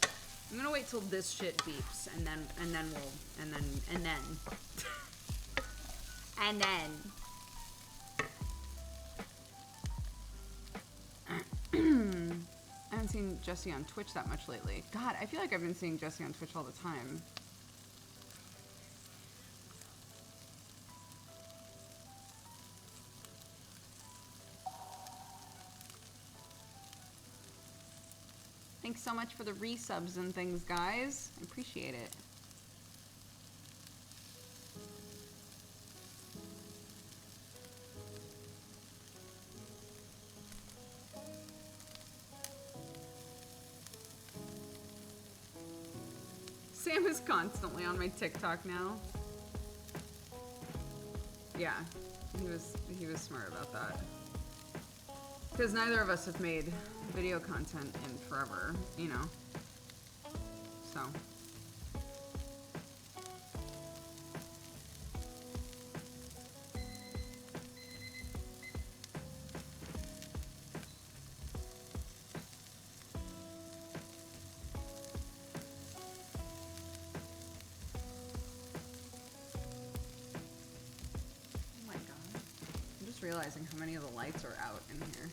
I'm gonna wait till this shit beeps, and then I haven't seen Jesse on Twitch that much lately. God, I feel like I've been seeing Jesse on Twitch all the time. Thanks so much for the resubs and things, guys. I appreciate it. Sam is constantly on my TikTok now. Yeah, he was smart about that. Because neither of us have made video content in forever, you know? So. Oh my god. I'm just realizing how many of the lights are out in here.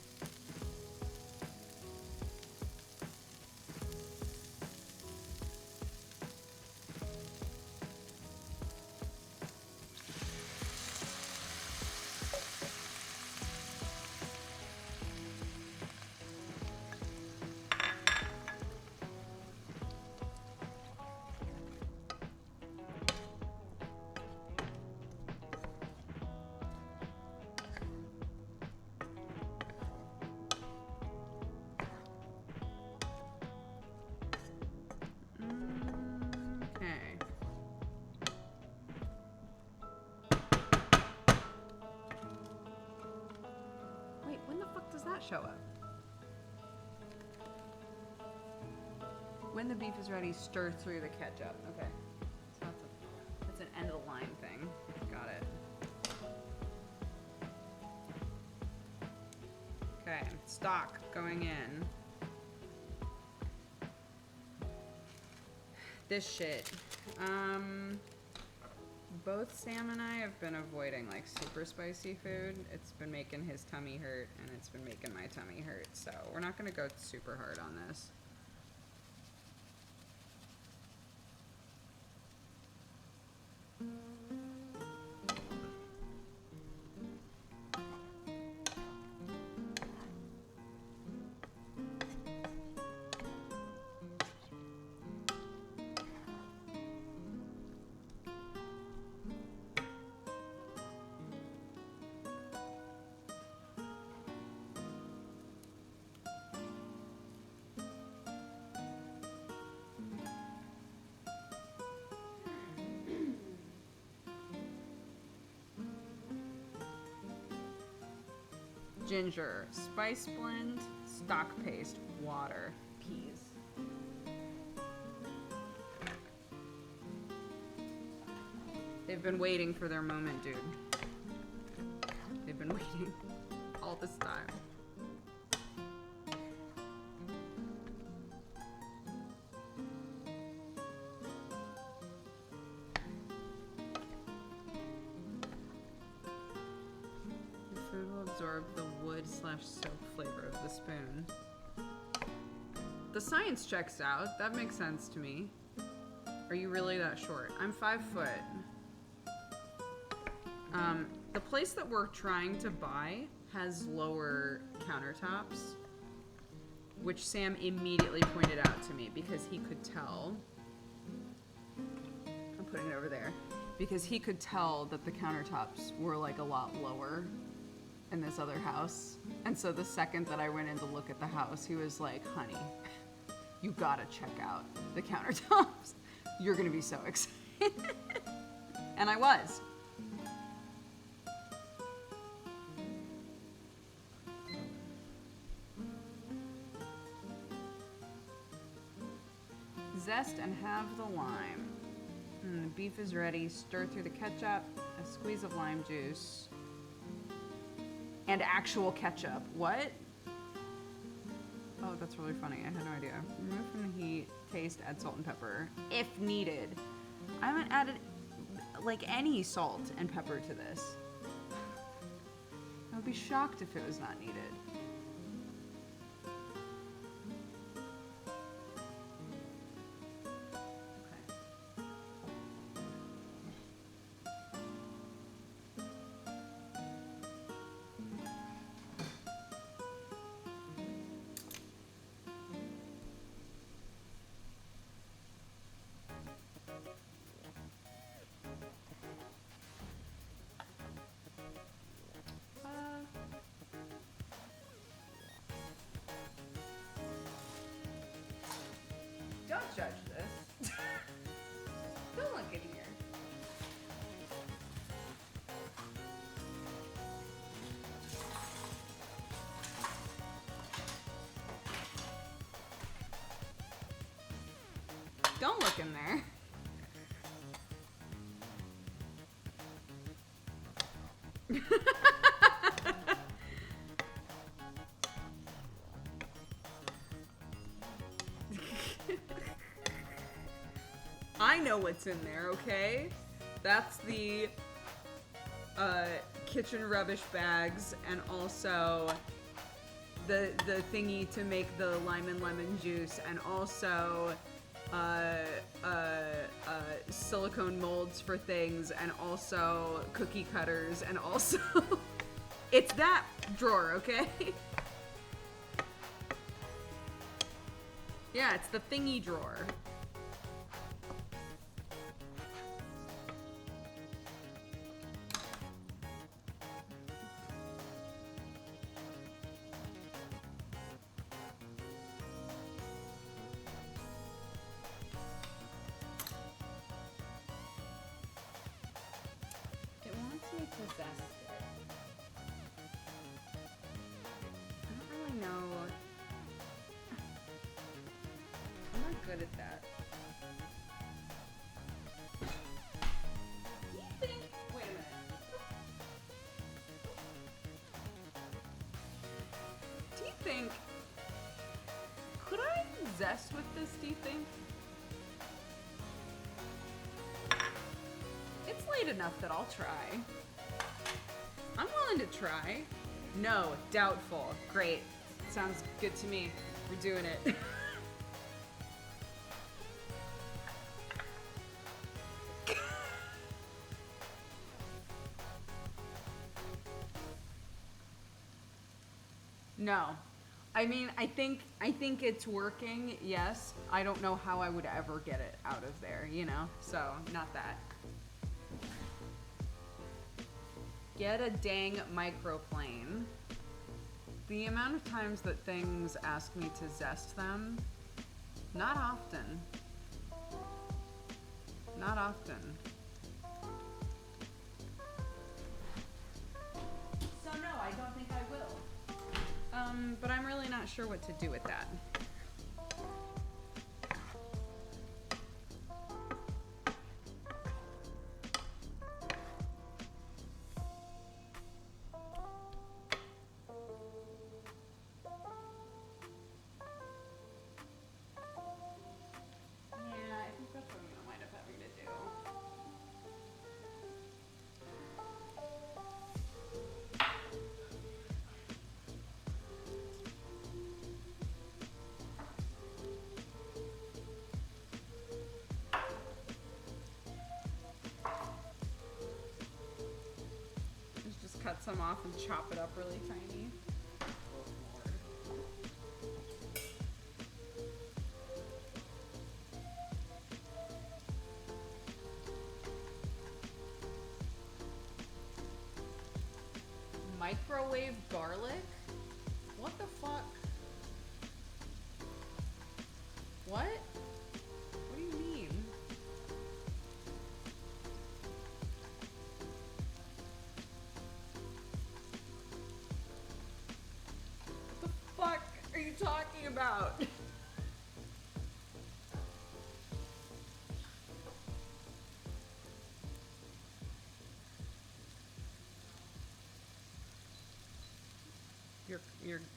Show up. When the beef is ready, stir through the ketchup. Okay. So that's an end of the line thing. Got it. Okay. Stock going in. This shit. Both Sam and I have been avoiding like super spicy food. It's been making his tummy hurt and it's been making my tummy hurt. So we're not gonna go super hard on this. ginger, spice blend, stock paste, water, peas. They've been waiting for their moment, dude. They've been waiting all this time. The food will absorb the wood/soap flavor of the spoon. The science checks out. That makes sense to me. Are you really that short? I'm 5 foot. The place that we're trying to buy has lower countertops, which Sam immediately pointed out to me because he could tell. I'm putting it over there. Because he could tell that the countertops were like a lot lower in this other house. And so the second that I went in to look at the house, he was like, honey, you gotta check out the countertops. You're gonna be so excited. And I was. Zest and have the lime. The beef is ready. Stir through the ketchup, a squeeze of lime juice, and actual ketchup. What? Oh, that's really funny. I had no idea. Remove from the heat, taste, add salt and pepper if needed. I haven't added like any salt and pepper to this. I would be shocked if it was not needed. Don't judge this. Don't look in here. Don't look in there. I know what's in there, okay? That's the kitchen rubbish bags and also the thingy to make the lime and lemon juice and also silicone molds for things and also cookie cutters and also it's that drawer, okay? Yeah, it's the thingy drawer. It wants me to zest it. I don't really know. I'm not good at that. Do you think? Wait a minute. Do you think? Could I zest with this? Do you think? It's late enough that I'll try. I'm willing to try. No, doubtful. Great. Sounds good to me. We're doing it. No. I mean, I think it's working, yes. I don't know how I would ever get it out of there, you know? So, not that. Get a dang microplane. The amount of times that things ask me to zest them, not often. Not often. So no, I don't think I will. but I'm really not sure what to do with that. Cut some off and chop it up really tiny. Microwave garlic? What the fuck? What? What do you mean? What are you talking about?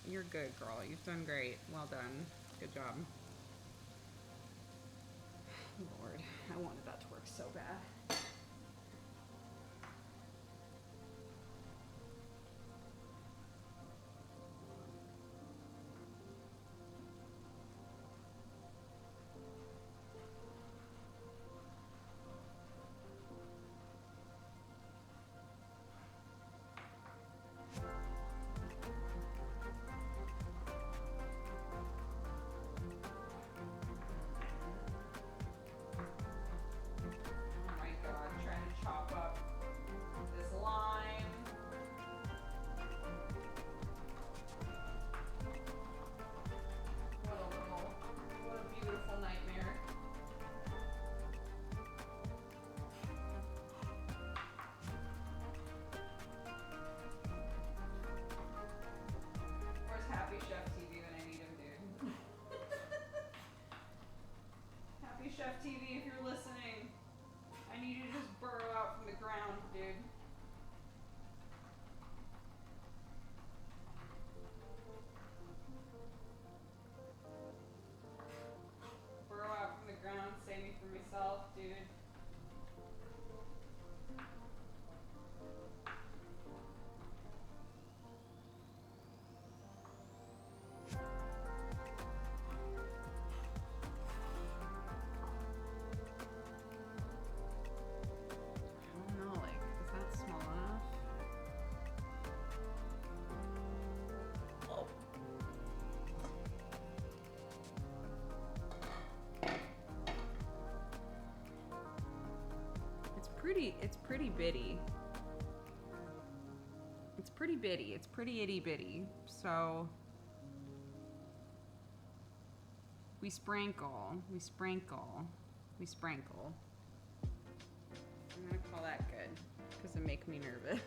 You're good, girl. You've done great. Well done. Good job. Lord, I wanted that to work so bad. Chef TV, if you're listening, I need you to just burrow out from the ground, dude. Burrow out from the ground, save me from myself, dude. It's pretty bitty. It's pretty bitty. It's pretty itty bitty. So we sprinkle. I'm gonna call that good because it makes me nervous.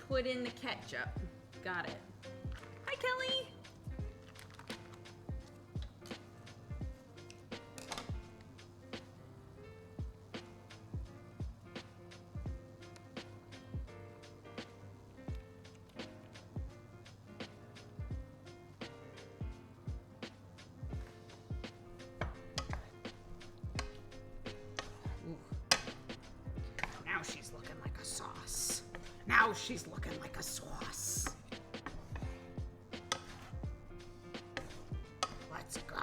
Put in the ketchup. Got it. Hi, Kelly. Now she's looking like a sauce. Let's go.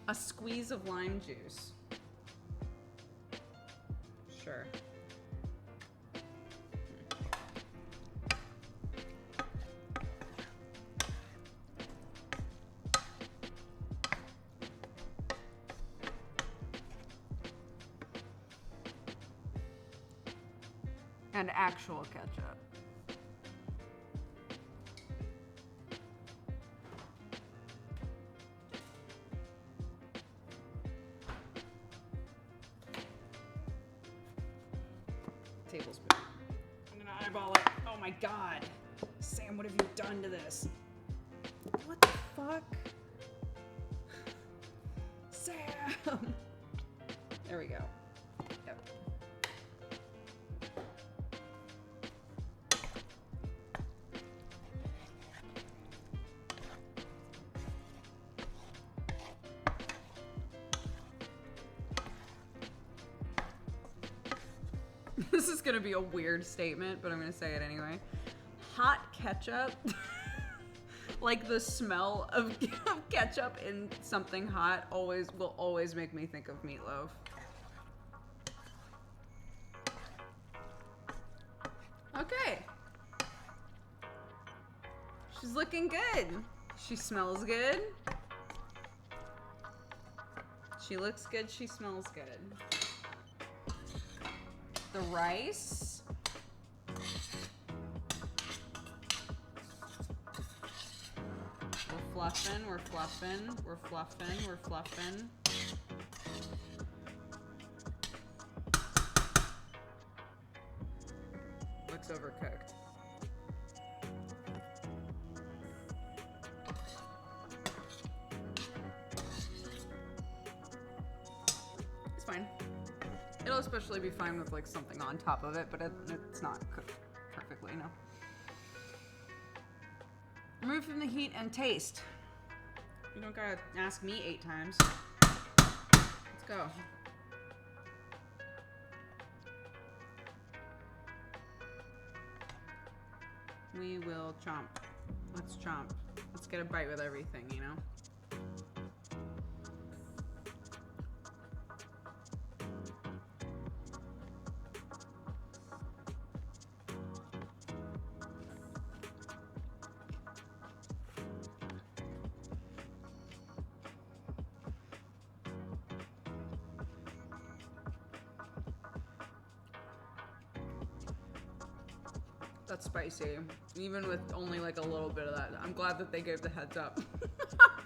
A squeeze of lime juice. Sure. And actual ketchup. tablespoon. I'm gonna eyeball it. Oh my god. Sam, what have you done to this? What the fuck? Sam! There we go. Yep. This is gonna be a weird statement, but I'm gonna say it anyway. Hot ketchup, like the smell of ketchup in something hot will always make me think of meatloaf. Okay. She's looking good. She smells good. She looks good, she smells good. The rice. We're fluffing, we're fluffing, we're fluffing, we're fluffing. Looks overcooked. It's fine. It'll especially be fine with like something on top of it, but it's not cooked perfectly, no. Remove from the heat and taste. You don't gotta ask me 8 times. Let's go. We will chomp. Let's chomp. Let's get a bite with everything, you know? That's spicy, even with only like a little bit of that. I'm glad that they gave the heads up.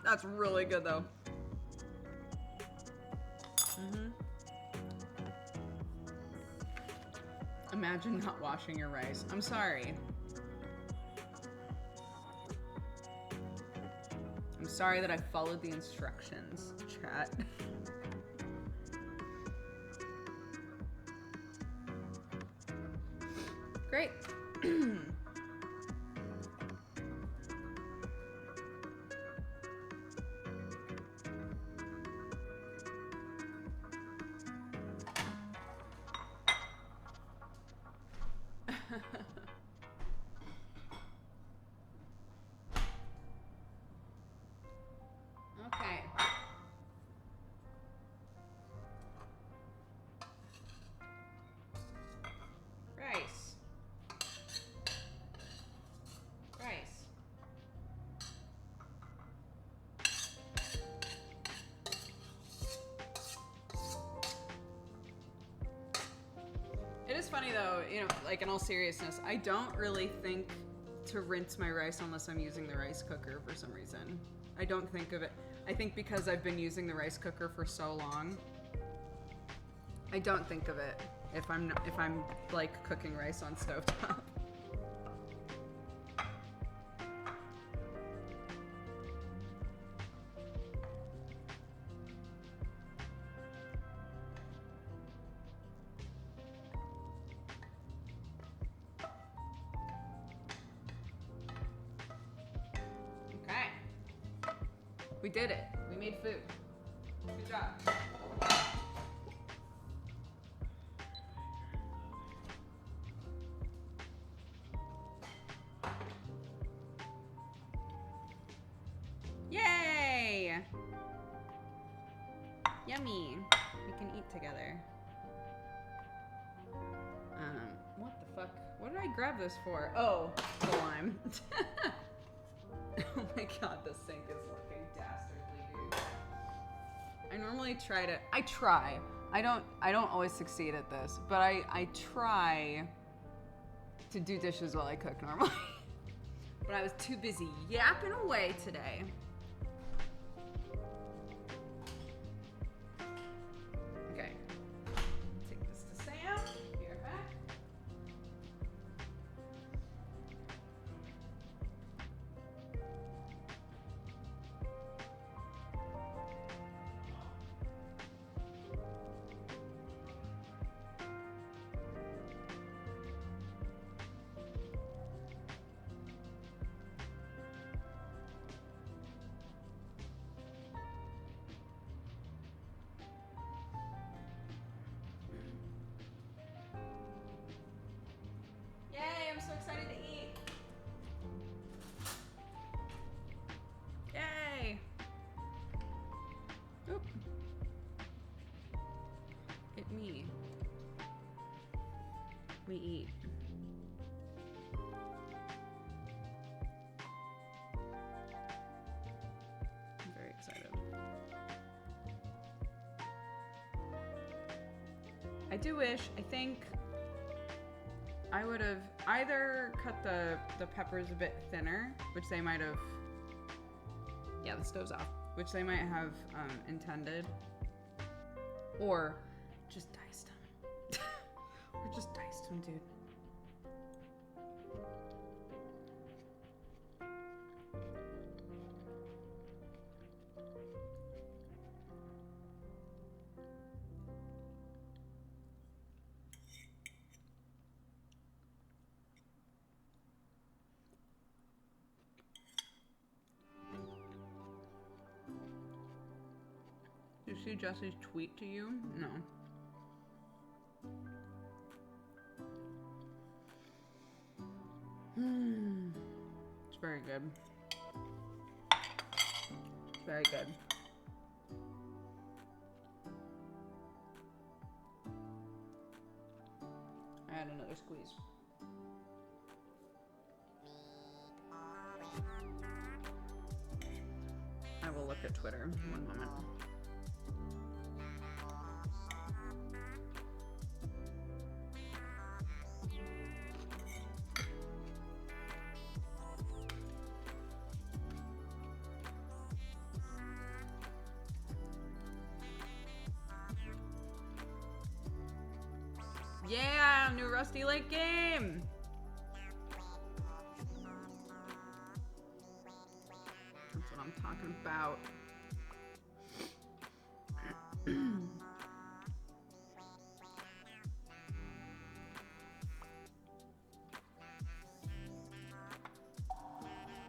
That's really good though. Imagine not washing your rice. I'm sorry. I'm sorry that I followed the instructions, chat. Great. Okay. Rice. Rice. It is funny though, you know, like in all seriousness, I don't really think to rinse my rice unless I'm using the rice cooker for some reason. I don't think of it. I think because I've been using the rice cooker for so long, I don't think of it if I'm like cooking rice on stovetop. We did it. We made food. Good job. Yay! Yummy. We can eat together. What the fuck? What did I grab this for? Oh, the lime. Oh my god, the sink is looking dastardly, dude. I normally try to, I don't always succeed at this, but I try to do dishes while I cook normally. But I was too busy yapping away today. Okay. Take this to Sam. Be right back. we eat. I'm very excited. I do wish, I think I would have either cut the peppers a bit thinner, which they might have, yeah, the stove's off, which they might have intended, or just diced them. Or just diced them, dude. Did you see Jesse's tweet to you? No. It's very good. It's very good. I had another squeeze. I will look at Twitter. One moment. Yeah, new Rusty Lake game. That's what I'm talking about.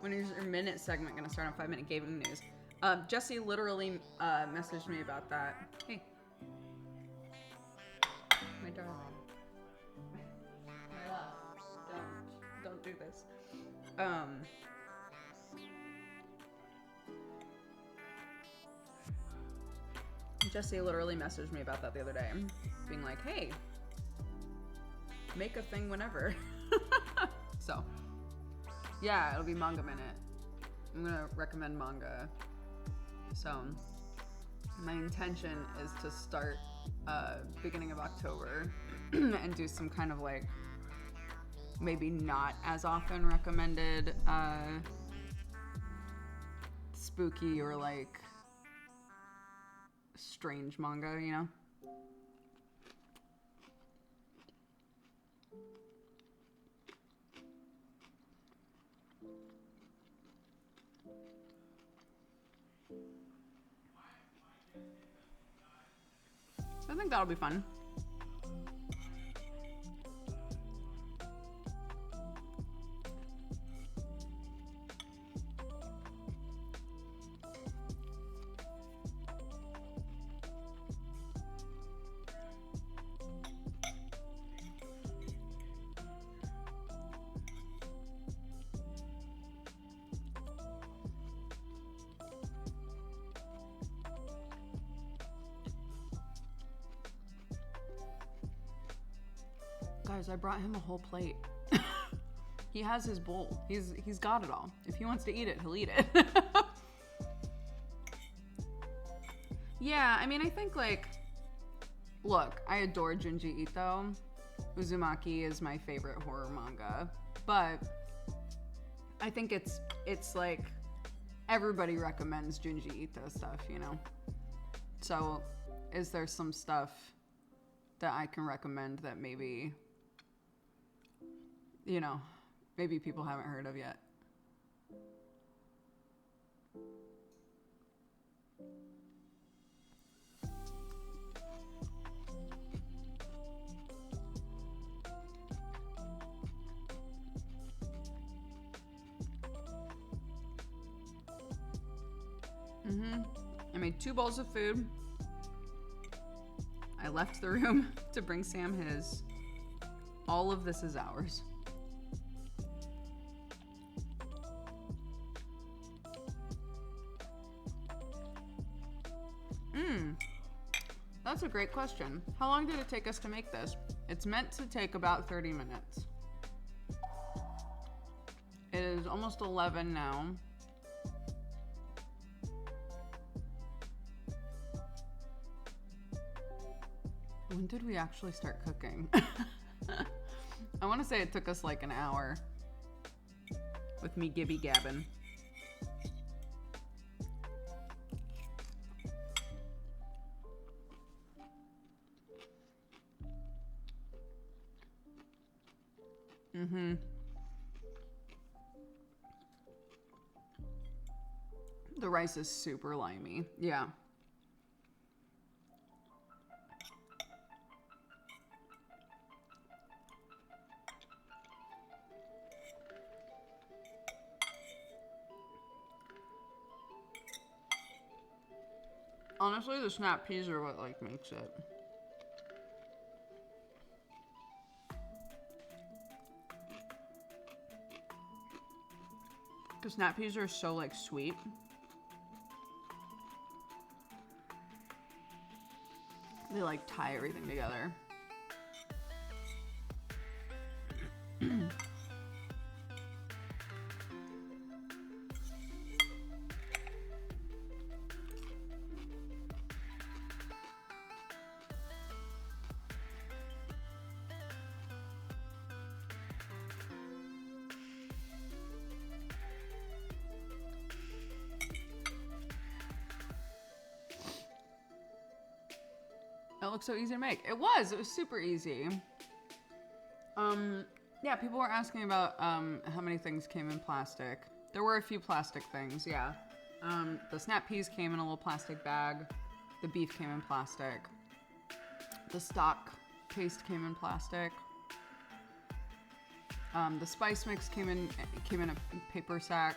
When is your minute segment gonna start on 5-minute gaming news? Jesse literally messaged me about that. Hey, my darling. My love. Don't do this. Jesse literally messaged me about that the other day, being like, hey, make a thing whenever. So, yeah, it'll be Manga Minute. I'm gonna recommend manga. So, my intention is to start beginning of October and do some kind of like maybe not as often recommended spooky or like strange manga, you know? I think that'll be fun. Guys, I brought him a whole plate. He has his bowl. He's got it all. If he wants to eat it, he'll eat it. Yeah, I mean, I think like, look, I adore Junji Ito. Uzumaki is my favorite horror manga, but I think it's like everybody recommends Junji Ito stuff, you know? So is there some stuff that I can recommend that maybe, you know, maybe people haven't heard of yet? I made 2 bowls of food. I left the room to bring Sam his. All of this is ours. That's a great question. How long did it take us to make this? It's meant to take about 30 minutes. It is almost 11 now. When did we actually start cooking? I want to say it took us like an hour with me gibby gabbing. Mm-hmm. The rice is super limey. Yeah. Honestly, the snap peas are what like makes it. Because snap peas are so like sweet. They like tie everything together. It looks so easy to make. It was super easy. Yeah, people were asking about how many things came in plastic. There were a few plastic things, yeah. The snap peas came in a little plastic bag. The beef came in plastic. The stock paste came in plastic. The spice mix came in a paper sack.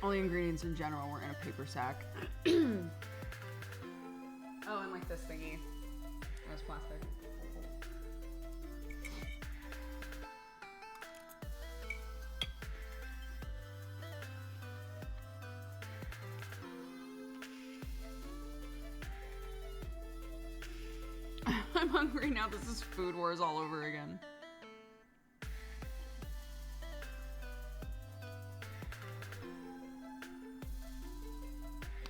All the ingredients in general were in a paper sack. Oh, and like this thingy. That was plastic. I'm hungry now. This is Food Wars all over again.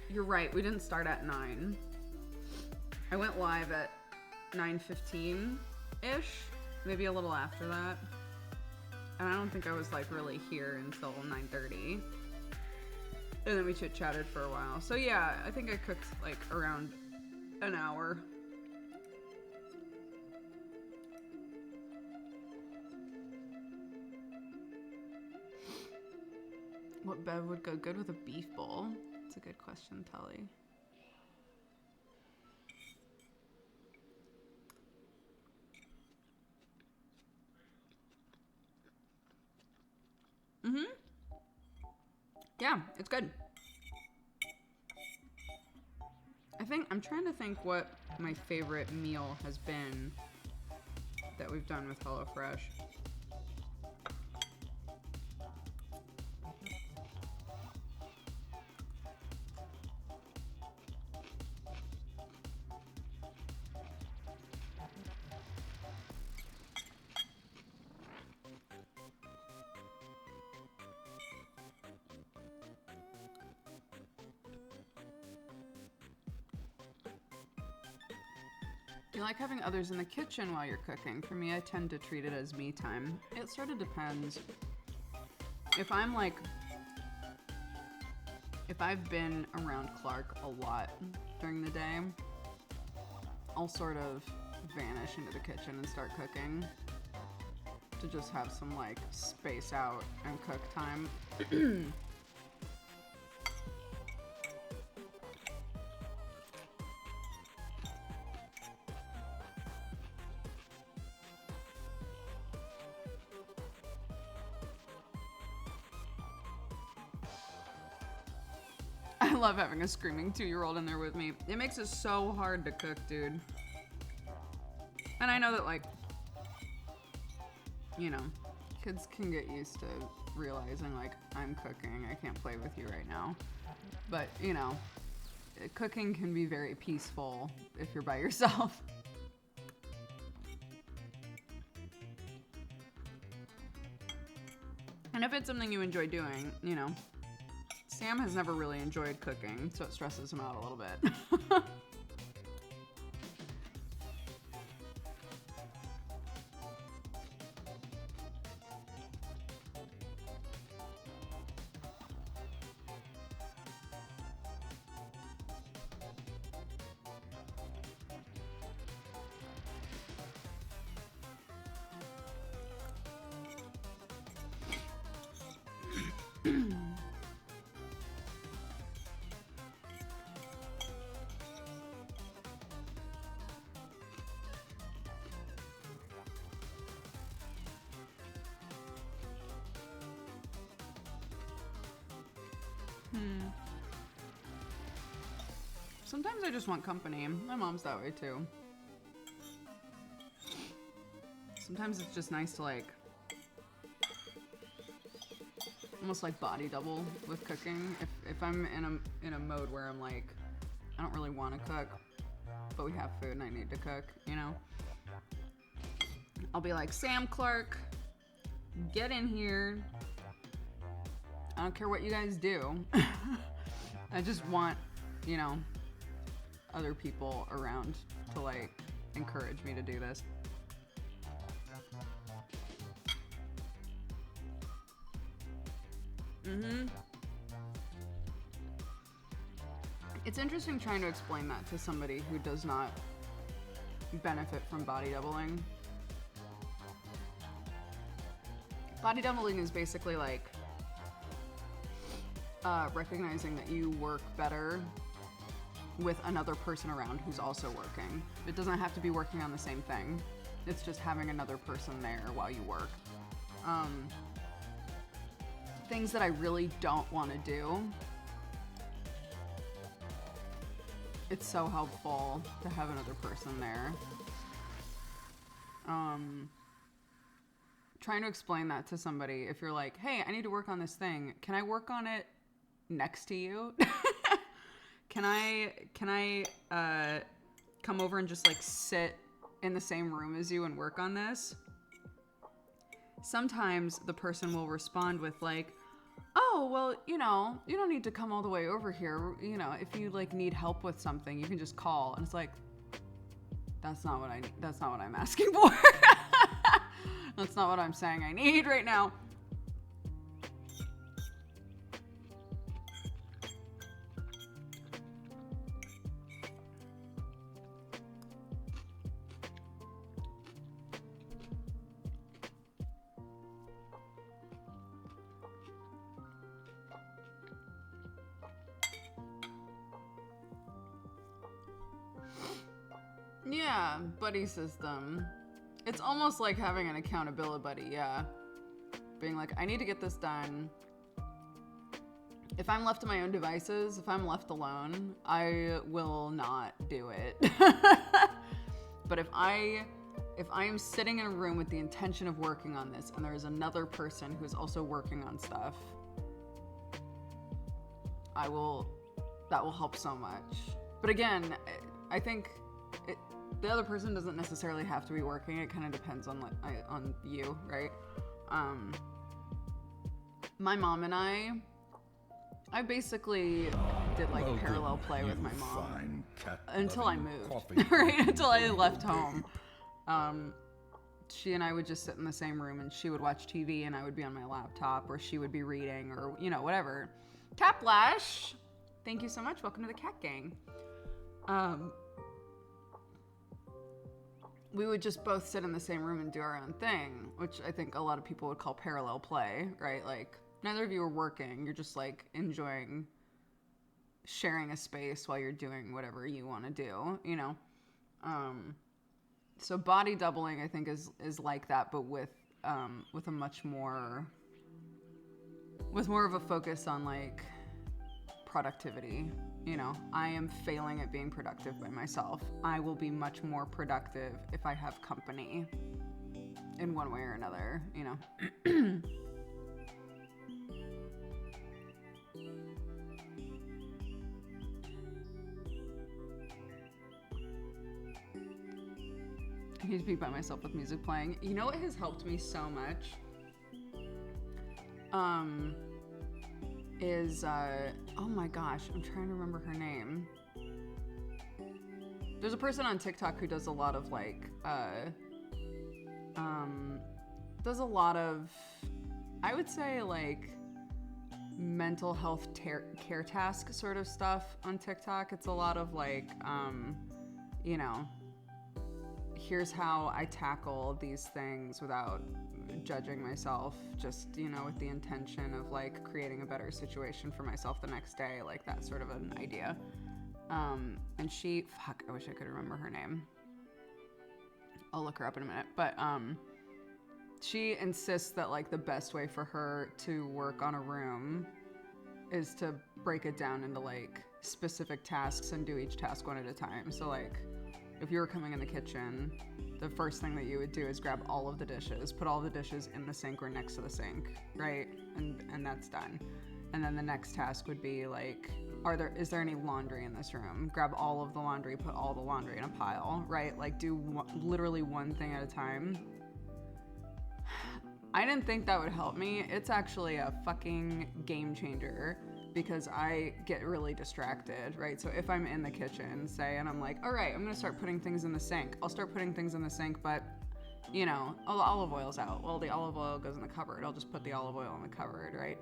You're right. We didn't start at 9. I went live at 9:15-ish, maybe a little after that. And I don't think I was like really here until 9:30. And then we chit-chatted for a while. So yeah, I think I cooked like around an hour. What bev would go good with a beef bowl? That's a good question, Tully. Mm-hmm. Yeah, it's good. I'm trying to think what my favorite meal has been that we've done with HelloFresh. Do you like having others in the kitchen while you're cooking? For me, I tend to treat it as me time. It sort of depends. If I've been around Clark a lot during the day, I'll sort of vanish into the kitchen and start cooking to just have some like space out and cook time. I love having a screaming 2-year-old in there with me. It makes it so hard to cook, dude. And I know that, like, you know, kids can get used to realizing, like, I'm cooking. I can't play with you right now. But, you know, cooking can be very peaceful if you're by yourself. And if it's something you enjoy doing, you know. Sam has never really enjoyed cooking, so it stresses him out a little bit. Sometimes I just want company. My mom's that way too. Sometimes it's just nice to like almost like body double with cooking. If I'm in a mode where I'm like, I don't really want to cook, but we have food and I need to cook, you know? I'll be like, Sam Clark, get in here. I don't care what you guys do. I just want, you know, other people around to like encourage me to do this. It's interesting trying to explain that to somebody who does not benefit from body doubling. Body doubling is basically like recognizing that you work better with another person around who's also working. It doesn't have to be working on the same thing. It's just having another person there while you work. Things that I really don't want to do. It's so helpful to have another person there. Trying to explain that to somebody, if you're like, hey, I need to work on this thing. Can I work on it next to you? Can I come over and just like sit in the same room as you and work on this? Sometimes the person will respond with like, oh, well, you know, you don't need to come all the way over here. You know, if you like need help with something, you can just call. And it's like, that's not what I need. That's not what I'm asking for. That's not what I'm saying I need right now. Yeah, buddy system. It's almost like having an accountability buddy, yeah. Being like, I need to get this done. If I'm left to my own devices, if I'm left alone, I will not do it. But if I am sitting in a room with the intention of working on this and there is another person who's also working on stuff, that will help so much. But again, I think the other person doesn't necessarily have to be working. It kind of depends on you, right? My mom and I basically did like parallel play with my mom until I moved, right? Until I left home. She and I would just sit in the same room and she would watch TV and I would be on my laptop, or she would be reading, or, you know, whatever. Caplash, thank you so much. Welcome to the Cat Gang. We would just both sit in the same room and do our own thing, which I think a lot of people would call parallel play, right? Like, neither of you are working. You're just like enjoying sharing a space while you're doing whatever you want to do, you know? So body doubling, I think, is like that, but with a much more, with more of a focus on like productivity. You know, I am failing at being productive by myself. I will be much more productive if I have company in one way or another, you know. I need to be by myself with music playing. You know what has helped me so much? Oh my gosh, I'm trying to remember her name. There's a person on TikTok who does a lot of like, I would say like mental health care task sort of stuff on TikTok. It's a lot of like, you know, here's how I tackle these things without judging myself, just, you know, with the intention of like creating a better situation for myself the next day, like that sort of an idea. And she, fuck, I wish I could remember her name. I'll look her up in a minute. But she insists that like the best way for her to work on a room is to break it down into like specific tasks and do each task one at a time. So like if you were coming in the kitchen, the first thing that you would do is grab all of the dishes, put all the dishes in the sink or next to the sink, right? And that's done. And then the next task would be like, is there any laundry in this room? Grab all of the laundry, put all the laundry in a pile, right? Like do literally one thing at a time. I didn't think that would help me. It's actually a fucking game changer because I get really distracted, right? So if I'm in the kitchen, say, and I'm like, all right, I'm gonna start putting things in the sink. I'll start putting things in the sink, but you know, olive oil's out. Well, the olive oil goes in the cupboard. I'll just put the olive oil in the cupboard, right?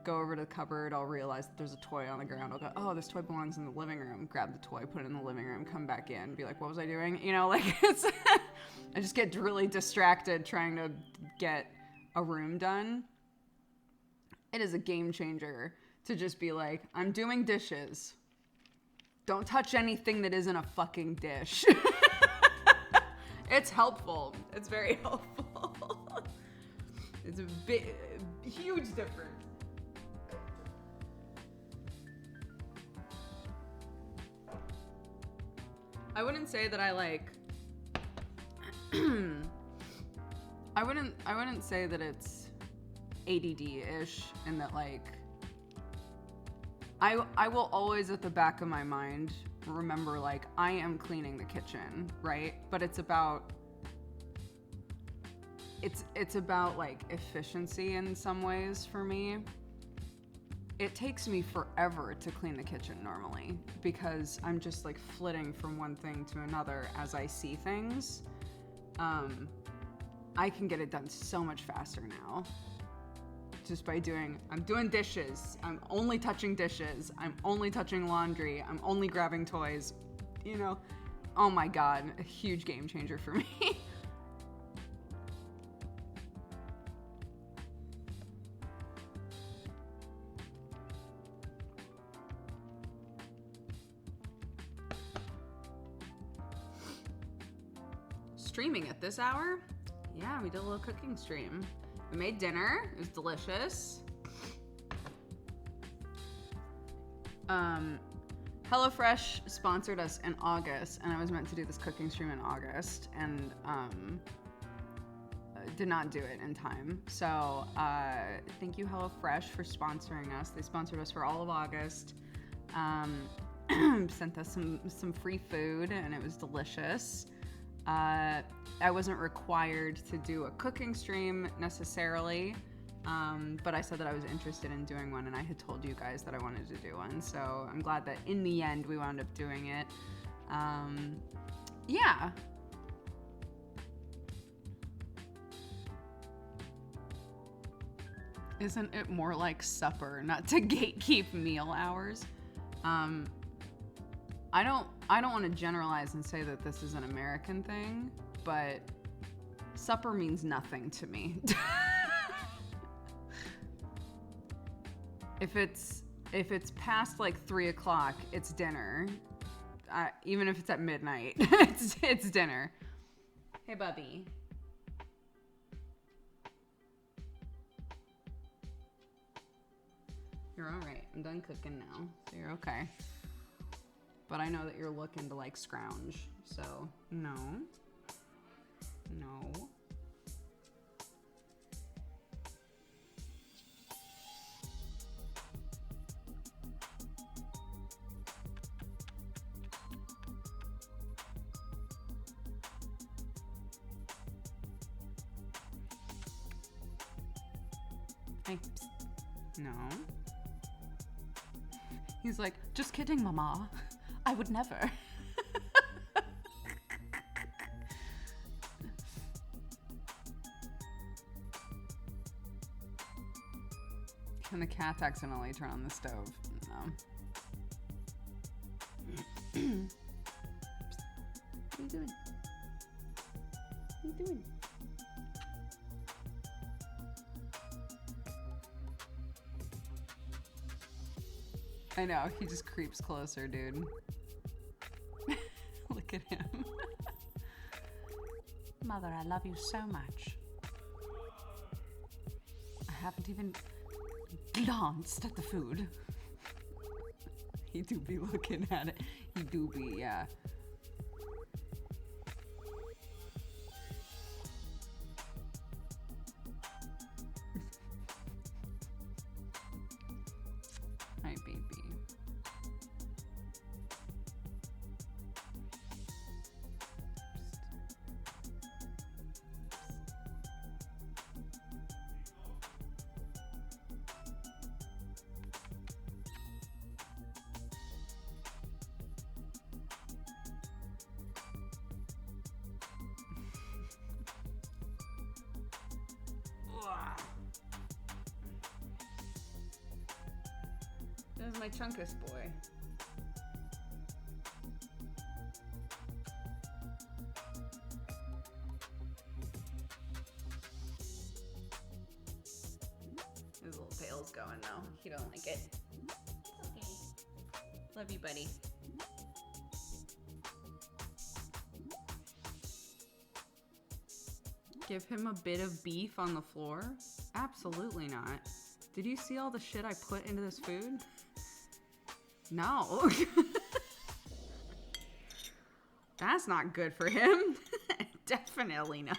Go over to the cupboard, I'll realize that there's a toy on the ground. I'll go, oh, this toy belongs in the living room. Grab the toy, put it in the living room, come back in, be like, what was I doing? You know, like it's, I just get really distracted trying to get a room done. It is a game changer to just be like, I'm doing dishes. Don't touch anything that isn't a fucking dish. It's helpful. It's very helpful. It's a big, huge difference. I wouldn't say that I like I wouldn't say that it's ADD-ish and that like I will always at the back of my mind remember like I am cleaning the kitchen, right? But it's about like efficiency in some ways for me. It takes me forever to clean the kitchen normally because I'm just like flitting from one thing to another as I see things. I can get it done so much faster now just by I'm doing dishes. I'm only touching dishes. I'm only touching laundry. I'm only grabbing toys, you know? Oh my God, a huge game changer for me. Streaming at this hour? Yeah, we did a little cooking stream. We made dinner. It was delicious. HelloFresh sponsored us in August, and I was meant to do this cooking stream in August, and did not do it in time. So thank you, HelloFresh, for sponsoring us. They sponsored us for all of August. Sent us some free food, and it was delicious. I wasn't required to do a cooking stream necessarily, but I said that I was interested in doing one, and I had told you guys that I wanted to do one, so I'm glad that in the end we wound up doing it. Yeah. Isn't it more like supper, not to gatekeep meal hours? I don't want to generalize and say that this is an American thing, but supper means nothing to me. If it's past like 3 o'clock, it's dinner. Even if it's at midnight, it's dinner. Hey, Bubby. You're all right. I'm done cooking now, so you're okay. But I know that you're looking to like scrounge, so no. Hey, psst. No. He's like, just kidding, Mama. I would never. Can the cat accidentally turn on the stove? No. What are you doing? What are you doing? I know, he just creeps closer, dude. Look at him. Mother, I love you so much. I haven't even glanced at the food. He do be looking at it. He do be, yeah. Hi, baby. There's my Chunkus boy. His little tail's going now. He don't like it. Okay. Love you, buddy. Give him a bit of beef on the floor? Absolutely not. Did you see all the shit I put into this food? No. That's not good for him. Definitely not.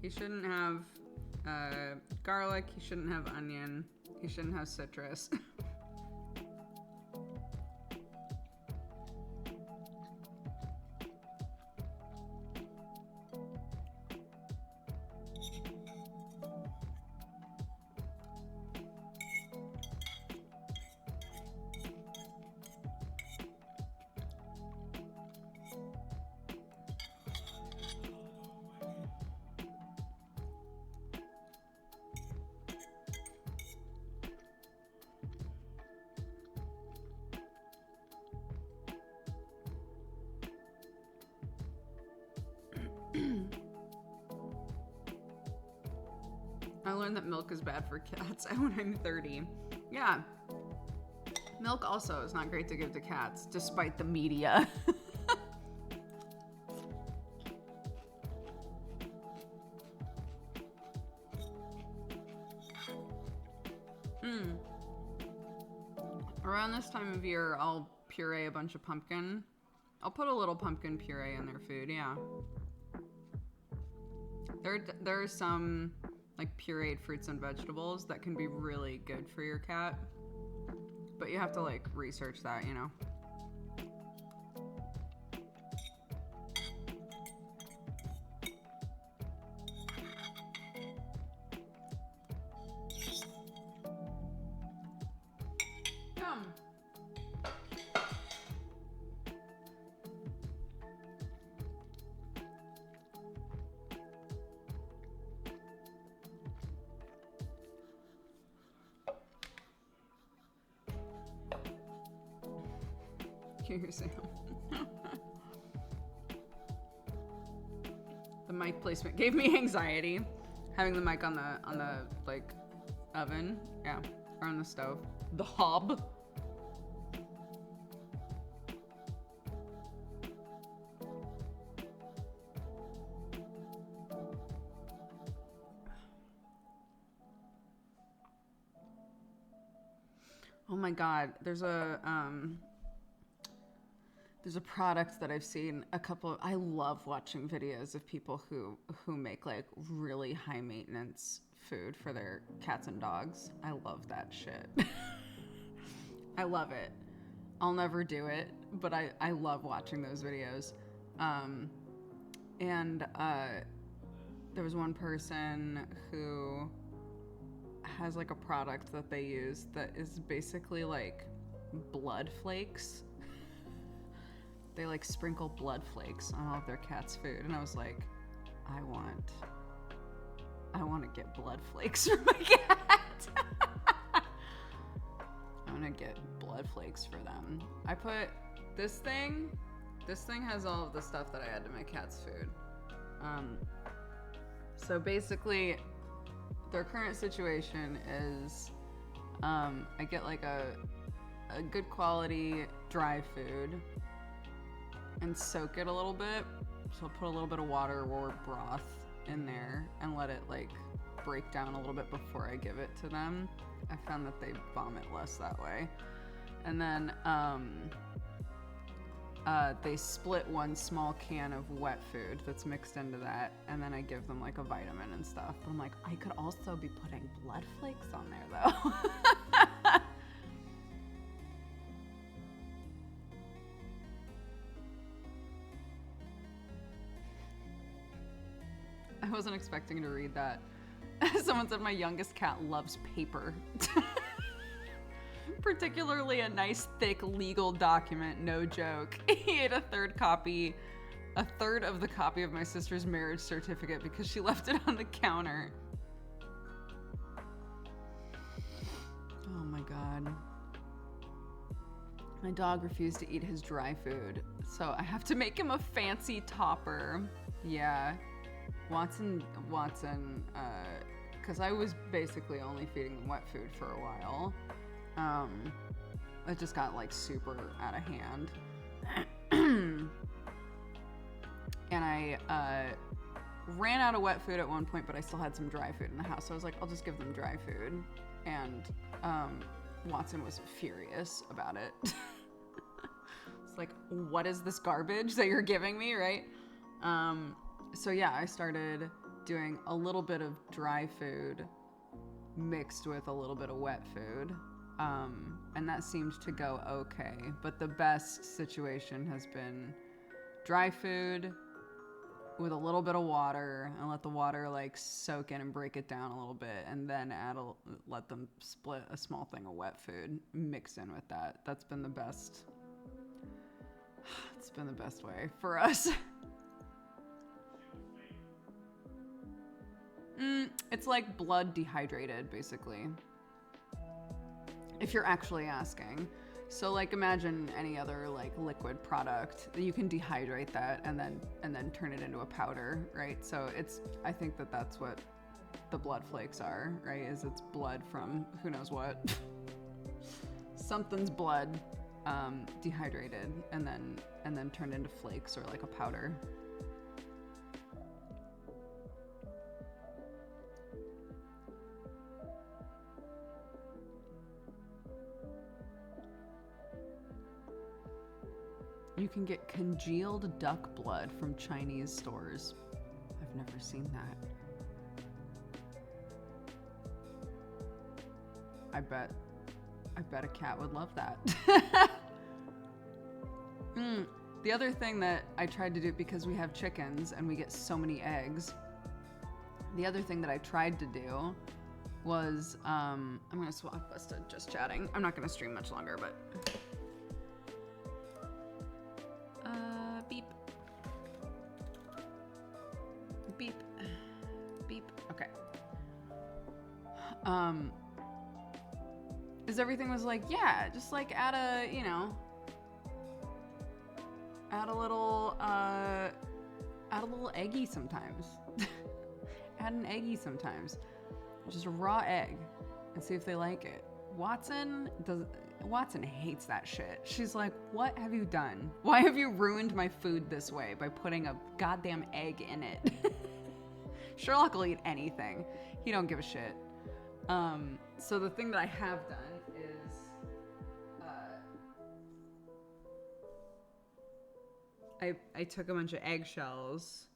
He shouldn't have garlic, he shouldn't have onion, he shouldn't have citrus. I learned that milk is bad for cats when I'm 30. Yeah. Milk also is not great to give to cats, despite the media. Around this time of year, I'll puree a bunch of pumpkin. I'll put a little pumpkin puree in their food, yeah. There are some like pureed fruits and vegetables that can be really good for your cat, but you have to like research that, you know. Yum. Here, Sam. The mic placement gave me anxiety. Having the mic on the like oven, yeah, or on the stove. The hob. Oh my God, there's a There's a product that I've seen I love watching videos of people who make like really high maintenance food for their cats and dogs. I love that shit. I love it. I'll never do it, but I love watching those videos. There was one person who has like a product that they use that is basically like blood flakes. They like sprinkle blood flakes on all of their cat's food, and I was like, I want to get blood flakes for my cat. I want to get blood flakes for them. I put this thing has all of the stuff that I add to my cat's food. So basically, their current situation is I get like a good quality dry food and soak it a little bit. So I'll put a little bit of water or broth in there and let it like break down a little bit before I give it to them. I found that they vomit less that way. And then they split one small can of wet food that's mixed into that, and then I give them like a vitamin and stuff. But I'm like, I could also be putting blood flakes on there though. I wasn't expecting to read that. Someone said my youngest cat loves paper. Particularly a nice thick legal document, no joke. He ate a third of the copy of my sister's marriage certificate because she left it on the counter. Oh my god. My dog refused to eat his dry food, so I have to make him a fancy topper. Yeah. Watson, because I was basically only feeding them wet food for a while. It just got like super out of hand. And I ran out of wet food at one point, but I still had some dry food in the house. So I was like, I'll just give them dry food. And Watson was furious about it. It's like, what is this garbage that you're giving me, right? So yeah, I started doing a little bit of dry food mixed with a little bit of wet food. And that seemed to go okay. But the best situation has been dry food with a little bit of water and let the water like soak in and break it down a little bit, and then let them split a small thing of wet food mixed in with that. That's been the best. It's been the best way for us. It's like blood dehydrated, basically. If you're actually asking. So like imagine any other like liquid product. You can dehydrate that and then turn it into a powder, right? So I think that's what the blood flakes are, right? Is it's blood from who knows what. Something's blood dehydrated and then turned into flakes or like a powder. You can get congealed duck blood from Chinese stores. I've never seen that. I bet a cat would love that. The other thing that I tried to do, because we have chickens and we get so many eggs, the other thing that I tried to do was, I'm gonna swap us to just chatting. I'm not gonna stream much longer, but. Beep. Beep. Beep. Okay. Is everything was like, yeah, just like add a little eggy sometimes. Add an eggy sometimes. Just a raw egg and see if they like it. Watson hates that shit. She's like, what have you done? Why have you ruined my food this way by putting a goddamn egg in it? Sherlock will eat anything. He don't give a shit. So the thing that I have done is I took a bunch of eggshells,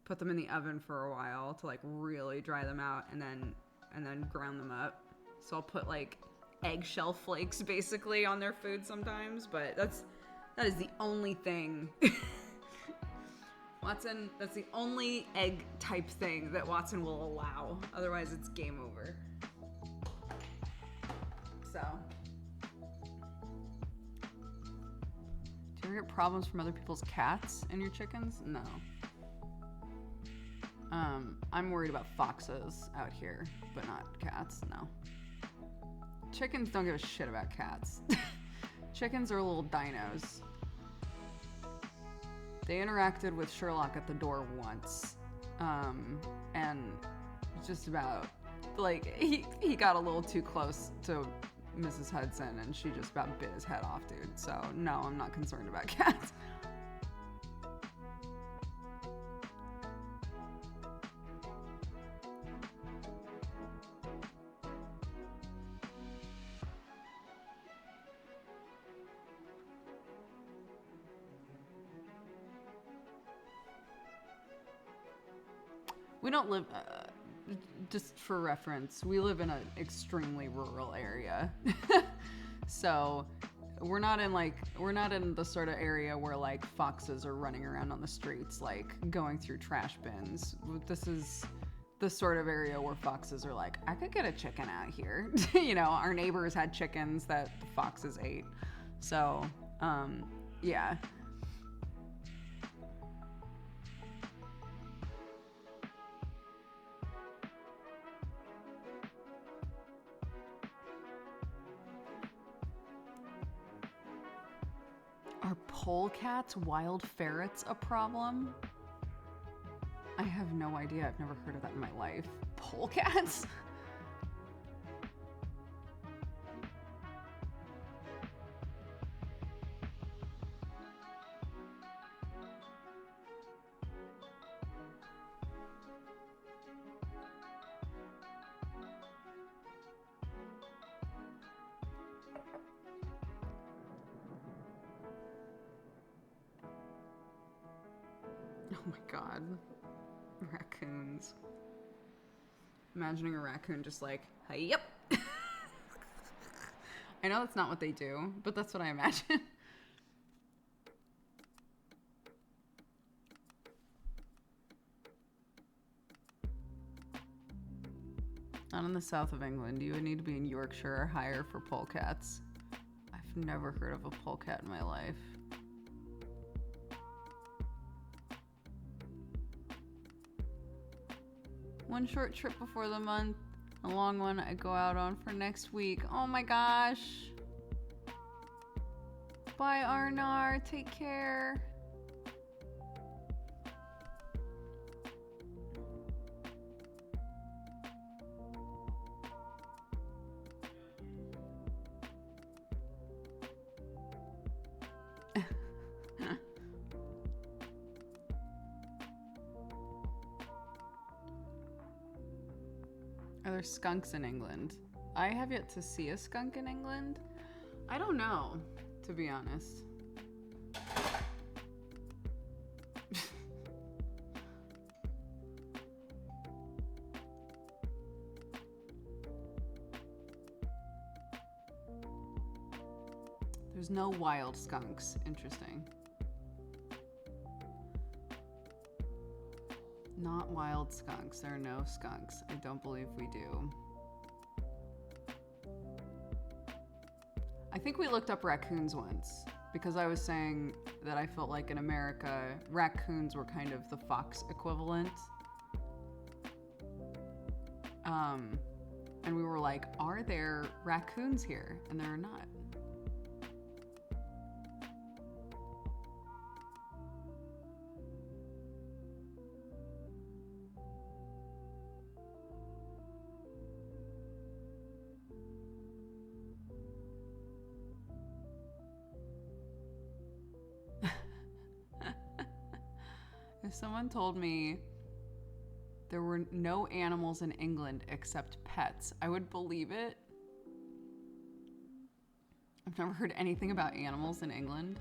put them in the oven for a while to like really dry them out, and then ground them up. So I'll put like eggshell flakes basically on their food sometimes, but that is the only thing. Watson, that's the only egg type thing that Watson will allow. Otherwise, it's game over. So, do you ever get problems from other people's cats and your chickens? No. I'm worried about foxes out here, but not cats, no. Chickens don't give a shit about cats. Chickens are little dinos. They interacted with Sherlock at the door once, and just about, like, he got a little too close to Mrs. Hudson, and she just about bit his head off, dude. So, no, I'm not concerned about cats. We don't live, just for reference, we live in an extremely rural area. So we're not in the sort of area where like foxes are running around on the streets, like going through trash bins. This is the sort of area where foxes are like, I could get a chicken out here. You know, our neighbors had chickens that the foxes ate. So, yeah. Are polecats, wild ferrets, a problem? I have no idea. I've never heard of that in my life. Polecats? Oh my god. Raccoons. Imagining a raccoon just like, hey, yep. I know that's not what they do, but that's what I imagine. Not in the south of England. You would need to be in Yorkshire or higher for polecats. I've never heard of a polecat in my life. One short trip before the month, a long one I go out on for next week. Oh my gosh. Bye, Arnar. Take care. Are there skunks in England? I have yet to see a skunk in England. I don't know, to be honest. There's no wild skunks. Interesting. Not wild skunks. There are no skunks. I don't believe we do. I think we looked up raccoons once because I was saying that I felt like in America, raccoons were kind of the fox equivalent. And we were like, are there raccoons here? And there are not. If someone told me there were no animals in England except pets, I would believe it. I'm I've never heard anything about animals in England.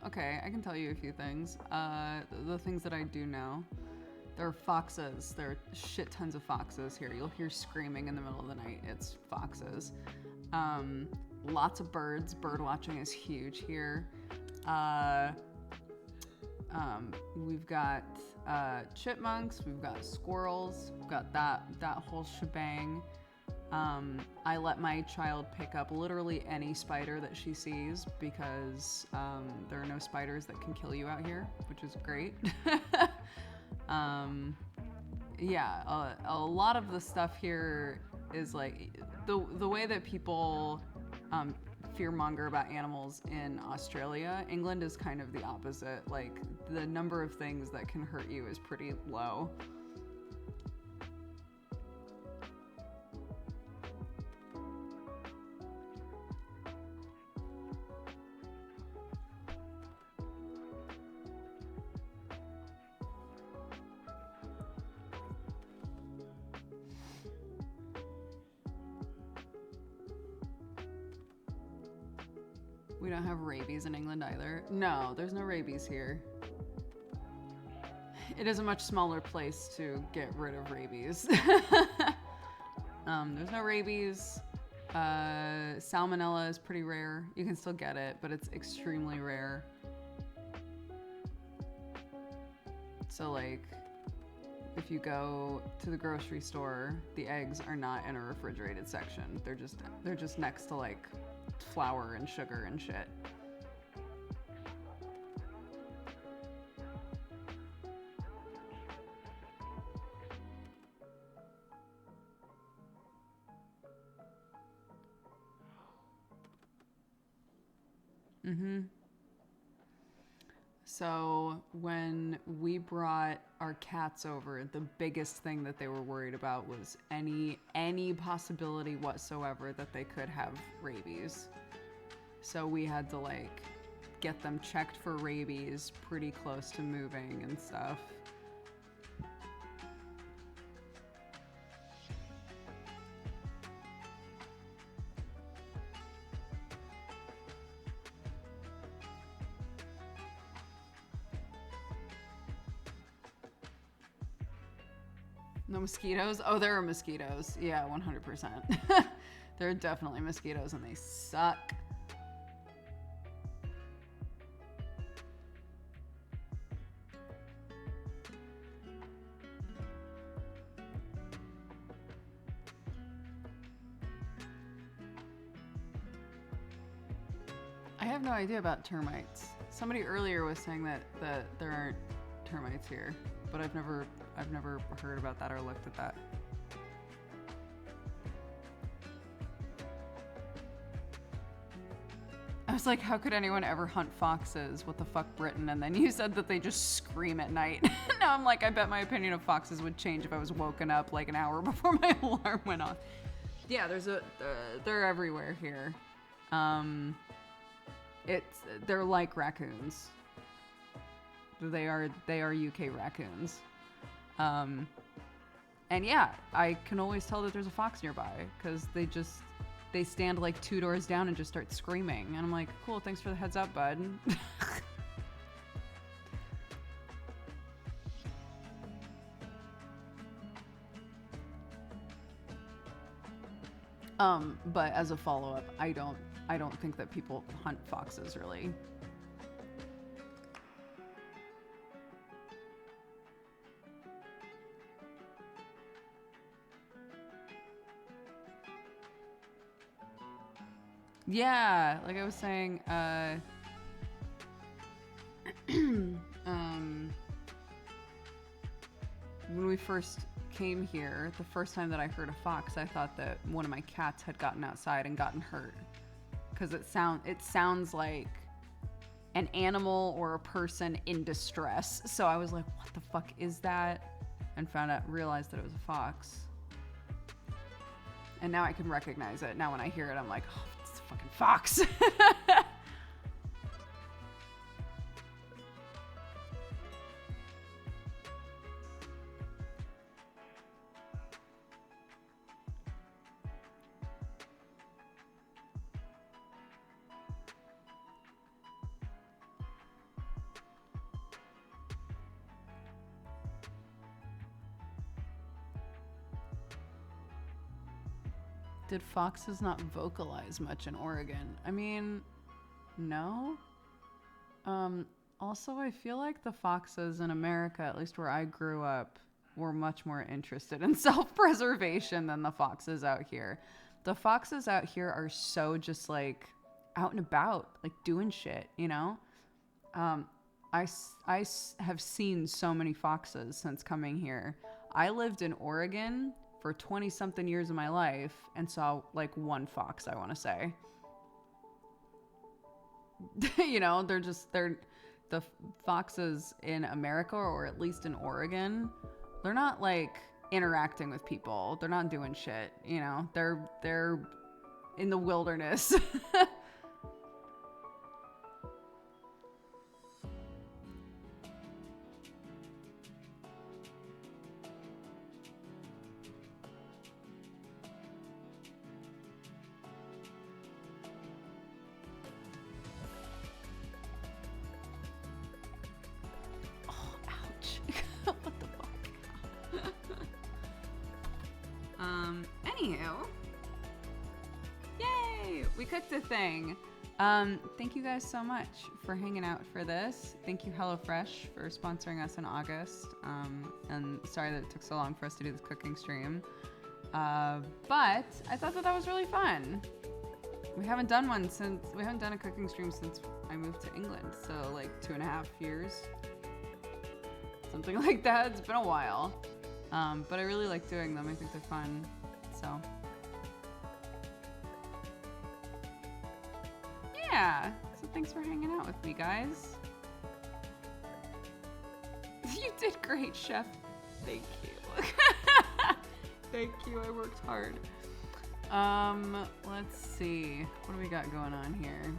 Okay, I can tell you a few things. The things that I do know. There are foxes. There are shit tons of foxes here. You'll hear screaming in the middle of the night. It's foxes. Lots of birds. Bird watching is huge here. We've got chipmunks. We've got squirrels. We've got that whole shebang. I let my child pick up literally any spider that she sees because there are no spiders that can kill you out here, which is great. Yeah, a lot of the stuff here is like the way that people fearmonger about animals in Australia. England is kind of the opposite. Like the number of things that can hurt you is pretty low. We don't have rabies in England either. No, there's no rabies here. It is a much smaller place to get rid of rabies. There's no rabies. Salmonella is pretty rare. You can still get it, but it's extremely rare. So like, if you go to the grocery store, the eggs are not in a refrigerated section. They're just next to like flour and sugar and shit. So when we brought our cats over, the biggest thing that they were worried about was any possibility whatsoever that they could have rabies. So we had to like get them checked for rabies pretty close to moving and stuff. No mosquitoes? Oh, there are mosquitoes. Yeah, 100%. There are definitely mosquitoes and they suck. I have no idea about termites. Somebody earlier was saying that there aren't termites here, but I've never heard about that or looked at that. I was like, how could anyone ever hunt foxes? What the fuck, Britain? And then you said that they just scream at night. Now I'm like, I bet my opinion of foxes would change if I was woken up like an hour before my alarm went off. Yeah, they're everywhere here. They're like raccoons. They are UK raccoons. And yeah, I can always tell that there's a fox nearby because they stand like 2 doors down and just start screaming. And I'm like, cool, thanks for the heads up, bud. But as a follow-up, I don't think that people hunt foxes really. Yeah, like I was saying, when we first came here, the first time that I heard a fox, I thought that one of my cats had gotten outside and gotten hurt. Because it sounds like an animal or a person in distress. So I was like, what the fuck is that? And realized that it was a fox. And now I can recognize it. Now when I hear it, I'm like, oh, it's a fucking fox. Did foxes not vocalize much in Oregon? I mean, no. Also, I feel like the foxes in America, at least where I grew up, were much more interested in self-preservation than the foxes out here. The foxes out here are so just like out and about, like doing shit, you know? I have seen so many foxes since coming here. I lived in Oregon for 20 something years of my life and saw like one fox, I want to say. You know, they're the foxes in America, or at least in Oregon, they're not like interacting with people. They're not doing shit, you know. They're in the wilderness. Anywho, yay, we cooked a thing. Thank you guys so much for hanging out for this. Thank you HelloFresh for sponsoring us in August. And sorry that it took so long for us to do this cooking stream. But I thought that was really fun. We haven't done a cooking stream since I moved to England. So like 2.5 years, something like that. It's been a while. But I really like doing them. I think they're fun. So yeah. So thanks for hanging out with me, guys. You did great, Chef. Thank you. Thank you. I worked hard. Let's see. What do we got going on here?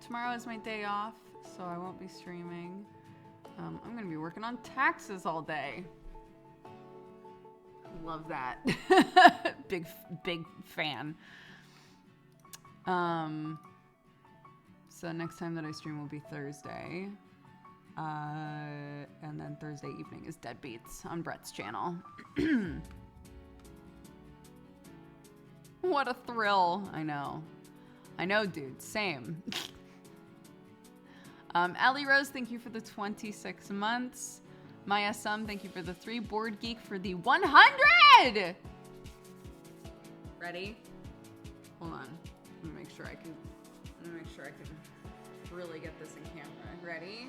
Tomorrow is my day off, so I won't be streaming. I'm going to be working on taxes all day. Love that. Big fan. So next time that I stream will be Thursday. And then Thursday evening is Deadbeats on Brett's channel. What a thrill. I know, dude. Same. Allie Rose, thank you for the 26 months. Maya Sum, thank you for the 3. Board Geek for the 100! Ready? Hold on. Let me make sure I can really get this in camera. Ready?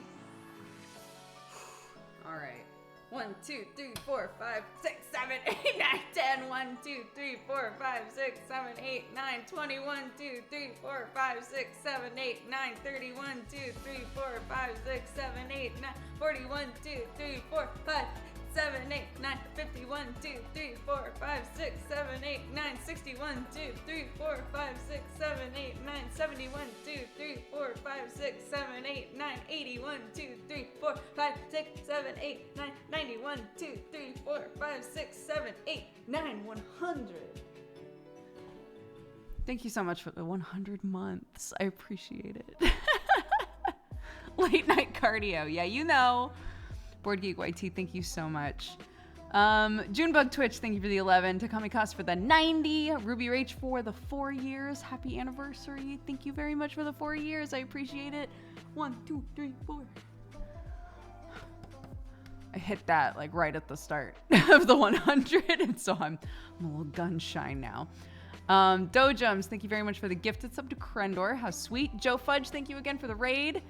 All right. 1, 2, 3, 4, 5, 6, 7, 8, 9, 10. 1, 2, 3, 4, 5, 6, 7, 8, 9, 20. 1, 2, 3, 4, 5, 6, 7, 8, 9, 30. 1, 2, 3, 4, 5, 6, 7, 8, 9, 40. 1, 2, 3, 4, 5, 7, 8, 9, 50. 1, 2, 3, 4, 5, 6, 7, 8, 9, 60. 1, 2, 3, 4, 5, 6, 7, 8, 9, 70. 1, 2, 3, 4, 5, 6, 7, 8, 9, 80. 1, 2, 3, 4, 5, 6, 7, 8, 9, 90. 1, 2, 3, 4, 5, 6, 7, 8, 9, 100. Thank you so much for the 100 months. I appreciate it. Late night cardio. Yeah, you know. Board Geek YT, thank you so much. Junebug Twitch, thank you for the 11. Takami Cost for the 90. Ruby Rach for the 4 years. Happy anniversary. Thank you very much for the 4 years. I appreciate it. 1, 2, 3, 4. I hit that like right at the start of the 100, and so I'm a little gun shy now. Dojums, thank you very much for the gifted sub to Krendor. How sweet. Joe Fudge, thank you again for the raid.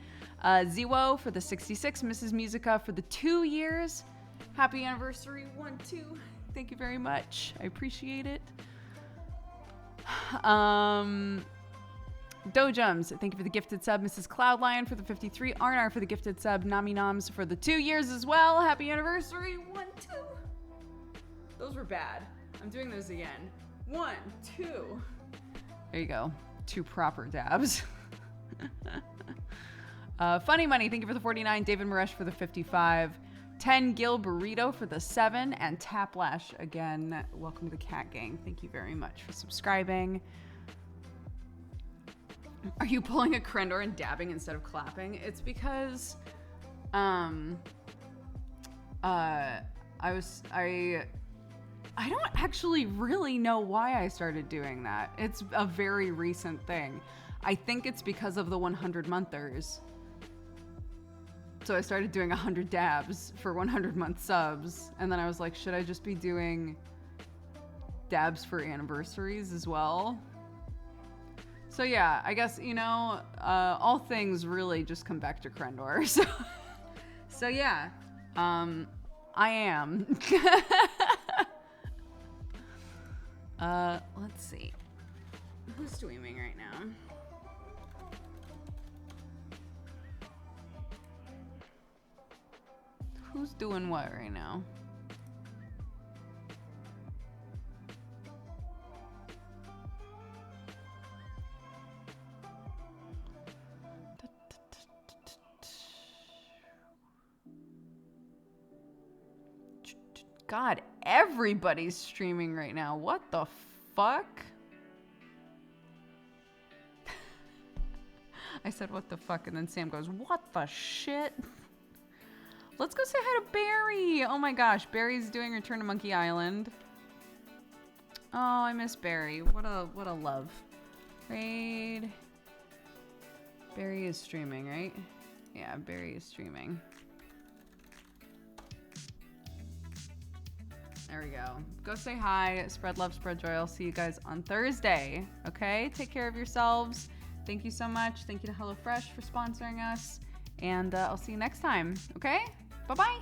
Ziwo for the 66. Mrs. Musica for the 2 years. Happy anniversary, 1, 2. Thank you very much. I appreciate it. Dojums, thank you for the gifted sub. Mrs. Cloudlion for the 53. Arnar for the gifted sub. Nami Noms for the 2 years as well. Happy anniversary, 1, 2. Those were bad. I'm doing those again. 1, 2. There you go. 2 proper dabs. Funny Money, thank you for the 49. David Maresh for the 55. 10 Gil Burrito for the 7. And Taplash again. Welcome to the Cat Gang. Thank you very much for subscribing. Are you pulling a Krendor and dabbing instead of clapping? It's because I don't actually really know why I started doing that. It's a very recent thing. I think it's because of the 100 monthers. So I started doing 100 dabs for 100 month subs. And then I was like, should I just be doing dabs for anniversaries as well? So yeah, I guess, you know, all things really just come back to Krendor. So yeah, I am. Let's see. Who's streaming right now? Who's doing what right now? God, everybody's streaming right now. What the fuck? I said, what the fuck? And then Sam goes, what the shit? Let's go say hi to Barry. Oh my gosh, Barry's doing Return to Monkey Island. Oh, I miss Barry. What a love. Raid. Barry is streaming, right? Yeah, Barry is streaming. There we go. Go say hi. Spread love, spread joy. I'll see you guys on Thursday. Okay? Take care of yourselves. Thank you so much. Thank you to HelloFresh for sponsoring us. And I'll see you next time. Okay? Bye-bye.